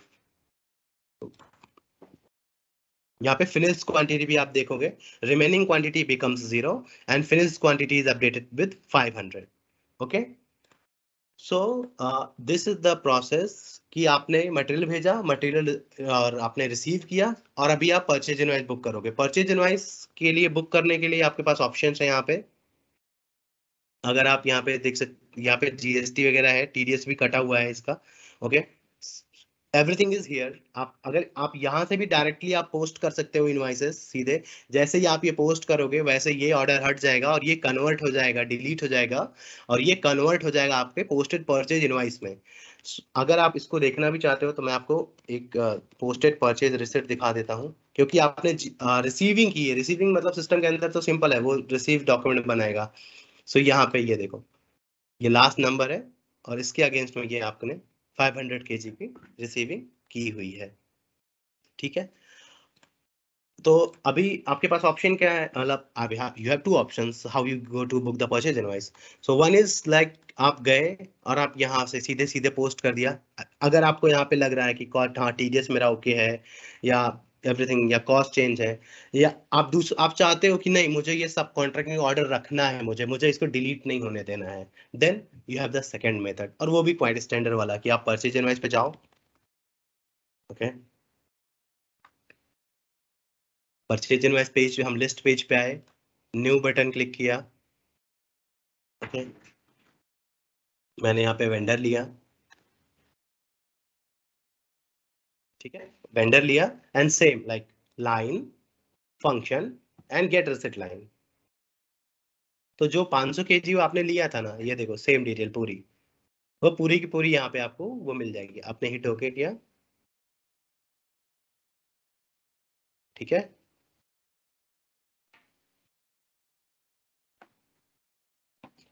यहाँ पे फिनिश्ड क्वांटिटी भी आप देखोगे, remaining quantity becomes 0 and finished quantity is updated with 500। Okay, so this is the process कि आपने मटेरियल भेजा, मटेरियल और आपने रिसीव किया, और अभी आप परचेज इनवॉइस बुक करोगे। परचेज इनवॉइस के लिए बुक करने के लिए आपके पास ऑप्शंस है यहाँ पे, अगर आप यहाँ पे देख सकते, यहाँ पे जीएसटी वगैरह है, टीडीएस भी कटा हुआ है इसका। Okay, everything is here. आप अगर आप यहाँ से भी डायरेक्टली आप पोस्ट कर सकते हो इनवॉइसेस सीधे, जैसे ही आप ये पोस्ट करोगे वैसे ये ऑर्डर हट जाएगा और ये कन्वर्ट हो जाएगा, डिलीट हो जाएगा, और ये कन्वर्ट हो जाएगा आपके पोस्टेड परचेज इनवॉइस में। अगर आप इसको देखना भी चाहते हो तो मैं आपको एक पोस्टेड परचेज रिसिप्ट दिखा देता हूँ, क्योंकि आपने रिसीविंग की है, रिसीविंग मतलब सिस्टम के अंदर तो सिंपल है, वो रिसीव डॉक्यूमेंट बनाएगा। सो यहाँ पे ये देखो, ये लास्ट नंबर है, और इसके अगेंस्ट में ये आपने 500 केजी की रिसीविंग की हुई है। ठीक है, तो अभी आपके पास ऑप्शन क्या है, मतलब आप you have to options how you go to book the purchase invoice. So one is like आप गए और आप यहाँ से सीधे सीधे पोस्ट कर दिया। अगर आपको यहाँ पे लग रहा है कि हाँ टीडीएस मेरा ओके है, या एवरीथिंग, या कॉस्ट चेंज है, या आप चाहते हो कि नहीं मुझे ये सब कॉन्ट्रैक्टिंग ऑर्डर रखना है, मुझे मुझे इसको डिलीट नहीं होने देना है, then you have the second method, और वो भी क्वाइट स्टैंडर्ड वाला कि आप परचेज इनवॉइस पे जाओ। ओके, परचेज इनवॉइस पेज हम लिस्ट पेज पे आए, न्यू बटन क्लिक किया। ओके, मैंने यहाँ पे वेंडर लिया। ठीक है, वेंडर लिया and same like line function and get receipt line. तो जो 500 केजी आपने लिया था ना, ये देखो सेम डिटेल पूरी, वो पूरी की पूरी यहाँ पे आपको वो मिल जाएगी, आपने हिट ओके किया। ठीक है,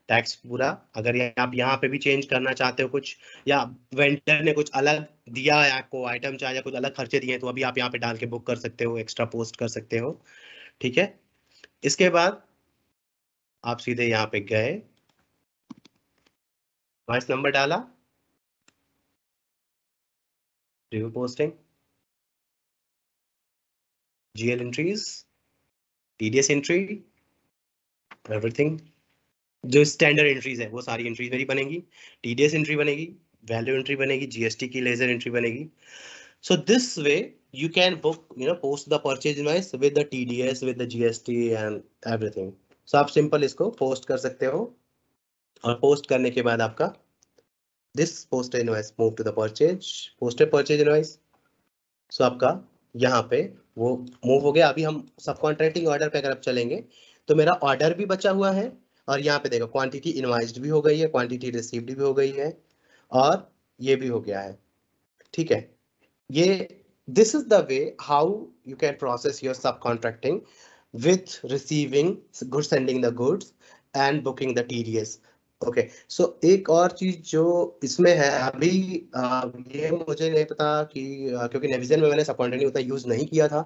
टैक्स पूरा, अगर आप यहाँ पे भी चेंज करना चाहते हो कुछ, या वेंडर ने कुछ अलग दिया है आपको आइटम चाहे, या कुछ अलग खर्चे दिए हैं, तो अभी आप यहाँ पे डाल के बुक कर सकते हो, एक्स्ट्रा पोस्ट कर सकते हो। ठीक है, इसके बाद आप सीधे यहाँ पे गए, वॉइस नंबर डाला, review posting, GL entries, TDS entry, everything, जो स्टैंडर्ड एंट्रीज है वो सारी एंट्रीज मेरी बनेगी, टीडीएस एंट्री बनेगी, वैल्यू एंट्री बनेगी, जीएसटी की लेजर एंट्री बनेगी, So this way you can book, post the purchase invoice with the TDS, with the GST and everything. So आप सिंपल इसको पोस्ट कर सकते हो, और पोस्ट करने के बाद आपका this post invoice move to the posted purchase invoice. So आपका यहाँ पे वो मूव हो गया। अभी हम सब कॉन्ट्रैक्टिंग ऑर्डर पे अगर आप चलेंगे तो मेरा ऑर्डर भी बचा हुआ है, और यहाँ पे देखो क्वांटिटी इनवॉइस्ड भी हो गई है, क्वांटिटी रिसीव्ड भी हो गई है, और ये भी हो गया है। ठीक है, ये this is the way how you can process your सब contracting with receiving good, sending the goods and booking the TDS। Okay, so एक और चीज जो इसमें है अभी, ये मुझे नहीं पता कि क्योंकि नेविजन में मैंने सब कॉन्ट्रैक्टिंग उतना यूज नहीं किया था,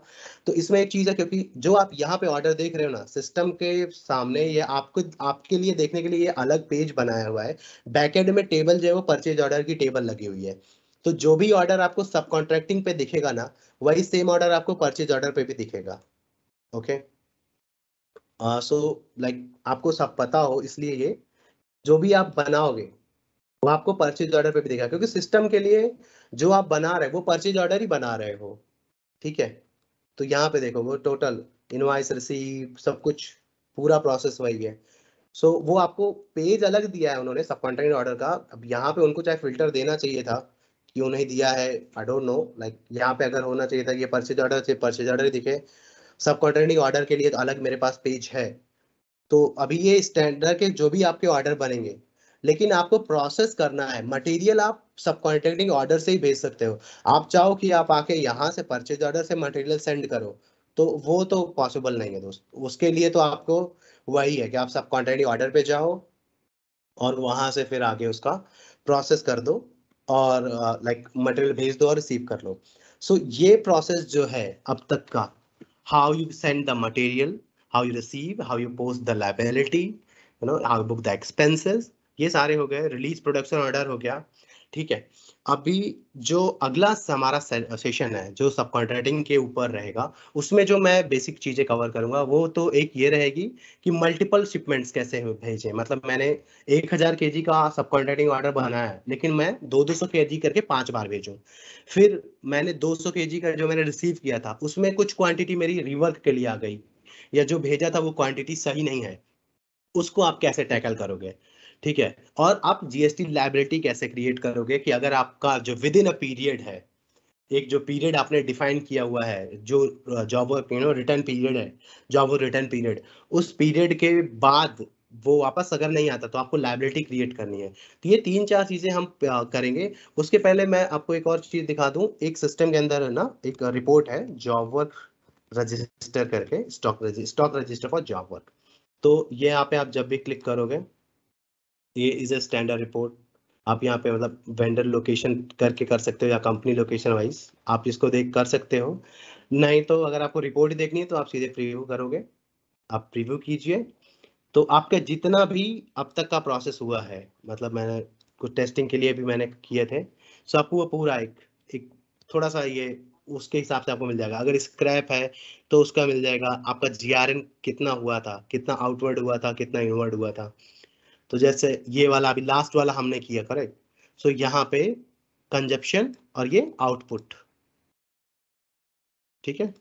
तो इसमें एक चीज है, क्योंकि जो आप यहाँ पे ऑर्डर देख रहे हो ना सिस्टम के सामने, ये आपको आपके लिए देखने के लिए ये अलग पेज बनाया हुआ है। बैकएंड में टेबल जो है वो परचेज ऑर्डर की टेबल लगी हुई है। तो जो भी ऑर्डर आपको सब कॉन्ट्रैक्टिंग पे दिखेगा ना, वही सेम ऑर्डर आपको परचेज ऑर्डर पे भी दिखेगा। ओके, सो लाइक आपको सब पता हो, इसलिए ये जो भी आप बनाओगे वो आपको परचेज ऑर्डर पे भी दिखेगा, क्योंकि सिस्टम के लिए जो आप बना रहे हो वो परचेज ऑर्डर ही बना रहे हो। ठीक है, तो यहाँ पे देखो वो टोटल इनवॉइस रिसीव सब कुछ पूरा प्रोसेस वही है। सो वो आपको पेज अलग दिया है उन्होंने सब कॉन्ट्रैक्ट ऑर्डर का। अब यहाँ पे उनको चाहे फिल्टर देना चाहिए था, क्यों नहीं दिया है आई डोंट नो। लाइक यहाँ पे अगर होना चाहिए था ये परचेज ऑर्डर से परचेज ऑर्डर ही दिखे, सब कॉन्ट्रैक्टिंग ऑर्डर के लिए तो अलग मेरे पास पेज है। तो अभी ये स्टैंडर्ड के जो भी आपके ऑर्डर बनेंगे, लेकिन आपको प्रोसेस करना है मटेरियल, आप सब कॉन्ट्रैक्टिंग ऑर्डर से ही भेज सकते हो। आप चाहो कि आप आके यहाँ से परचेज ऑर्डर से मटेरियल सेंड करो, तो वो तो पॉसिबल नहीं है दोस्त। उसके लिए तो आपको वही है कि आप सब कॉन्ट्रैक्टिंग ऑर्डर पे जाओ और वहां से फिर आगे उसका प्रोसेस कर दो, और लाइक मटेरियल भेज दो और रिसीव कर लो। सो ये प्रोसेस जो है अब तक का, how you send the material, how you receive, how you post the liability, how you book the expenses, ये सारे हो गए। रिलीज प्रोडक्शन ऑर्डर हो गया। ठीक है, अभी जो अगला हमारा सेशन है जो सब कॉन्ट्रैक्टिंग के ऊपर रहेगा, उसमें जो मैं बेसिक चीजें कवर करूंगा वो तो एक ये रहेगी कि मल्टीपल शिपमेंट्स कैसे भेजें। मतलब मैंने 1000 केजी का सब कॉन्ट्रैक्टिंग ऑर्डर बनाया है, लेकिन मैं 200 केजी करके 5 बार भेजूं। फिर मैंने 200 केजी का जो मैंने रिसीव किया था उसमें कुछ क्वांटिटी मेरी रिवर्क के लिए आ गई, या जो भेजा था वो क्वांटिटी सही नहीं है, उसको आप कैसे टैकल करोगे। ठीक है, और आप जीएसटी लायबिलिटी कैसे क्रिएट करोगे कि अगर आपका जो विद इन अ पीरियड है, एक जो पीरियड आपने डिफाइन किया हुआ है, जो जॉब रिटर्न पीरियड है, जॉब रिटर्न पीरियड, उस पीरियड के बाद वो वापस अगर नहीं आता तो आपको लायबिलिटी क्रिएट करनी है। तो ये 3-4 चीजें हम करेंगे। उसके पहले मैं आपको एक और चीज दिखा दूं। एक सिस्टम के अंदर है ना एक रिपोर्ट है जॉब वर्क रजिस्टर करके, stock register for job work. तो ये यहाँ पे आप जब भी क्लिक करोगे, ये इज अ स्टैंडर्ड रिपोर्ट। आप यहाँ पे मतलब वेंडर लोकेशन करके कर सकते हो, या कंपनी लोकेशन वाइज आप इसको देख कर सकते हो। नहीं तो अगर आपको रिपोर्ट देखनी है तो आप सीधे प्रीव्यू करोगे, आप प्रीव्यू कीजिए। तो आपका जितना भी अब तक का प्रोसेस हुआ है, मतलब मैंने कुछ टेस्टिंग के लिए भी मैंने किए थे, सो आपको वो पूरा एक थोड़ा सा ये उसके हिसाब से आपको मिल जाएगा। अगर स्क्रैप है तो उसका मिल जाएगा। आपका जीआरएन कितना हुआ था, कितना आउटवर्ड हुआ था, कितना इनवर्ड हुआ था। तो जैसे ये वाला अभी लास्ट वाला हमने किया, करेक्ट। सो यहाँ पे कंजप्शन और ये आउटपुट। ठीक है,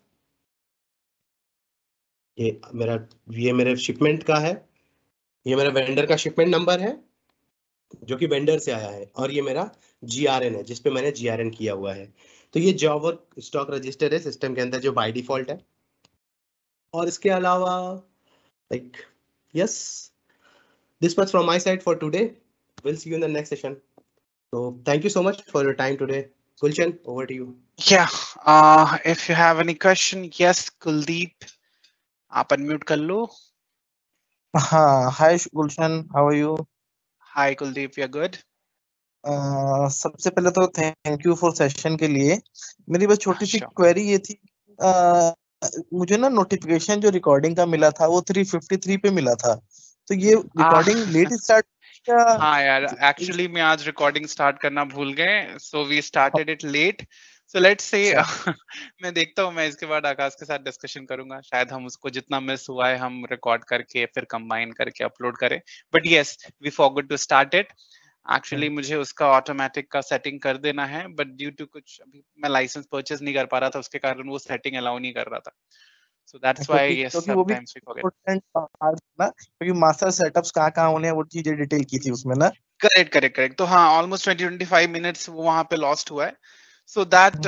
ये मेरे शिपमेंट का है, ये मेरा वेंडर का शिपमेंट नंबर है जो कि वेंडर से आया है, और ये मेरा जीआरएन है जिसपे मैंने जीआरएन किया हुआ है। तो ये जॉब वर्क स्टॉक रजिस्टर है सिस्टम के अंदर जो बाय डिफॉल्ट है। और इसके अलावा like yes, this much from my side for today. Will see you in the next session. So thank you so much for your time today. Gulshan, over to you. Yeah, if you have any question, yes, Kuldeep, आप unmute कर लो. Hi Gulshan, how are you? Hi Kuldeep, we are good. सबसे पहले तो thank you for session के लिए। मेरी बस छोटी सी Sure. क्वेरी ये थी, मुझे ना नोटिफिकेशन जो रिकॉर्डिंग का मिला था वो 3:53 पे मिला था, तो ये रिकॉर्डिंग लेट स्टार्ट क्या? हाँ यार, एक्चुअली मैं आज रिकॉर्डिंग स्टार्ट करना भूल गए, so we started it late. So let's say मैं देखता हूँ, मैं इसके बाद आकाश के साथ डिस्कशन करूंगा, शायद हम उसको जितना मिस हुआ है हम रिकॉर्ड करके फिर कंबाइन करके अपलोड करें। But yes, we forgot to start it. Actually मुझे उसका ऑटोमेटिक का सेटिंग कर देना है, बट ड्यू टू कुछ अभी मैं लाइसेंस परचेज नहीं कर पा रहा था, उसके कारण वो सेटिंग अलाउ नहीं कर रहा था। सो दैट्स व्हाई क्योंकि यस क्योंकि वो भी sometimes we forget. Important part ना, क्योंकि मास्टर सेटअप्स कहाँ होने हैं वो चीजें डिटेल की थी उसमें ना। Correct correct correct. तो हाँ, ऑलमोस्ट 20-25 मिनट्स वो वहां पे लॉस्ट हुआ है। So that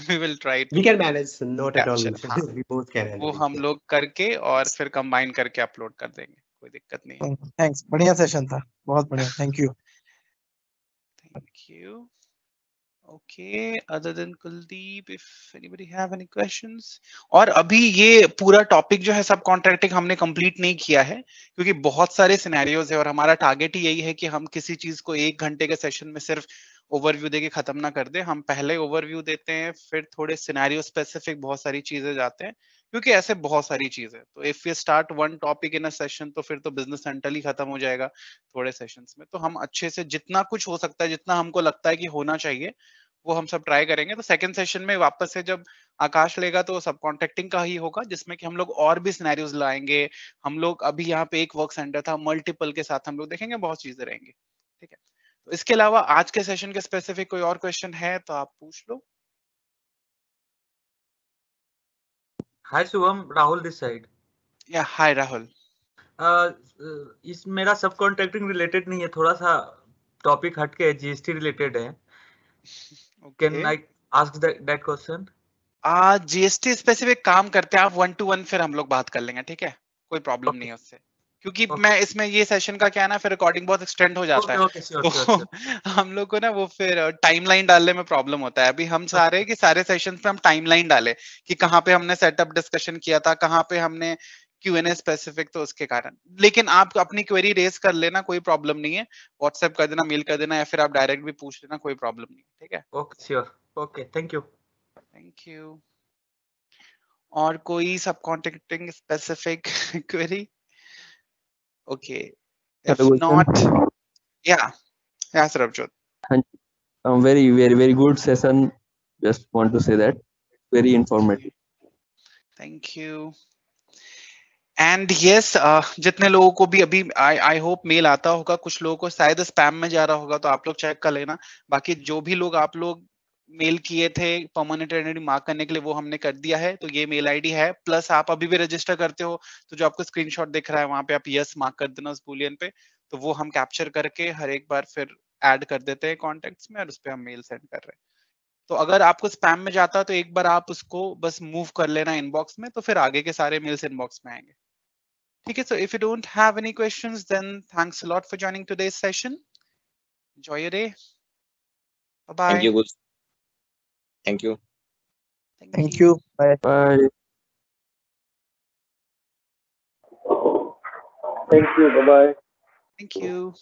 we will try We to can manage, not at all. Capture. हाँ, We both can वो handle it. हम लोग करके और फिर कंबाइन करके अपलोड कर देंगे, कोई दिक्कत नहीं है। थैंक्स, बढ़िया सेशन था, बहुत बढ़िया, thank you. Thank you. Okay, other than Kuldeep, if anybody have any questions? और अभी ये पूरा टॉपिक जो है सब कॉन्ट्रैक्टिंग हमने कंप्लीट नहीं किया है, क्योंकि बहुत सारे सिनेरियोज है और हमारा टारगेट ही यही है कि हम किसी चीज को 1 घंटे के सेशन में सिर्फ ओवरव्यू देके खत्म ना कर दे। हम पहले ओवरव्यू देते हैं, फिर थोड़े सिनेरियो स्पेसिफिक बहुत सारी चीजें जाते हैं, क्योंकि ऐसे बहुत सारी चीजें। तो if you start one topic in a session तो फिर तो बिजनेस सेंट्रल ही खत्म हो जाएगा थोड़े सेशंस में। तो हम अच्छे से जितना कुछ हो सकता है, जितना हमको लगता है कि होना चाहिए, वो हम सब ट्राई करेंगे। तो सेकंड सेशन में वापस से जब आकाश लेगा तो सब कॉन्ट्रैक्टिंग का ही होगा, जिसमें कि हम लोग और भी सिनेरियोज लाएंगे। हम लोग अभी यहाँ पे एक वर्क सेंटर था, मल्टीपल के साथ हम लोग देखेंगे, बहुत चीजें रहेंगी। ठीक है, तो इसके अलावा आज के सेशन के स्पेसिफिक कोई और क्वेश्चन है तो आप पूछ लो। हाय शुभम, राहुल दिस साइड। या हाय राहुल। इस मेरा सब कॉन्ट्रैक्टिंग रिलेटेड नहीं है, थोड़ा सा टॉपिक हटके है, जीएसटी रिलेटेड है। Can I ask that question? GST specific काम करते हैं आप 1-to-1, फिर हम लोग बात कर लेंगे, ठीक है, कोई प्रॉब्लम नहीं है उससे। क्योंकि मैं इसमें ये सेशन का क्या है ना, फिर रिकॉर्डिंग बहुत एक्सटेंड हो जाता है। Okay, sure. हम लोग को ना वो फिर टाइमलाइन डालने में प्रॉब्लम होता है। अभी हम सारे कि सारे सेशन पे हम टाइमलाइन डाले कि कहाँ पे हमने सेटअप डिस्कशन किया था, कहाँ पे हमने Q&A स्पेसिफिक, तो उसके कारण। लेकिन आप अपनी क्वेरी रेज कर लेना, कोई प्रॉब्लम नहीं है, व्हाट्सएप कर देना, मेल कर देना, या फिर आप डायरेक्ट भी पूछ लेना, कोई प्रॉब्लम नहीं है, ठीक है। Okay, sure, okay, thank you. Thank you. और कोई सब contracting specific query? Okay, if not, या Sarabjot. Very good session. Just want to say that very informative. Thank you. And yes, जितने लोगों को भी अभी आई होप मेल आता होगा, कुछ लोगों को शायद स्पैम में जा रहा होगा, तो आप लोग चेक कर लेना। बाकी जो भी लोग आप लोग मेल किए थे परमानेंट आइडेंटिटी मार्क करने के लिए, वो हमने कर दिया है। तो ये मेल आईडी है, प्लस आप अभी भी रजिस्टर करते हो तो जो आपको स्क्रीनशॉट दिख रहा है वहां पे आप यस मार्क कर देना उस बूलियन पे, तो वो हम कैप्चर करके हर एक बार फिर ऐड कर देते हैं कॉन्टेक्ट्स में, और उस पर हम मेल सेंड कर रहे हैं। तो अगर आपको स्पैम में जाता है तो एक बार आप उसको बस मूव कर लेना इनबॉक्स में, तो फिर आगे के सारे मेल्स इनबॉक्स में आएंगे, ठीक है। So if you don't have any questions, then thanks a lot for joining today's session. Enjoy your day. Bye bye. Thank you, Gus. Thank you. Thank you, bye. Bye. Thank you. Bye bye. Thank you.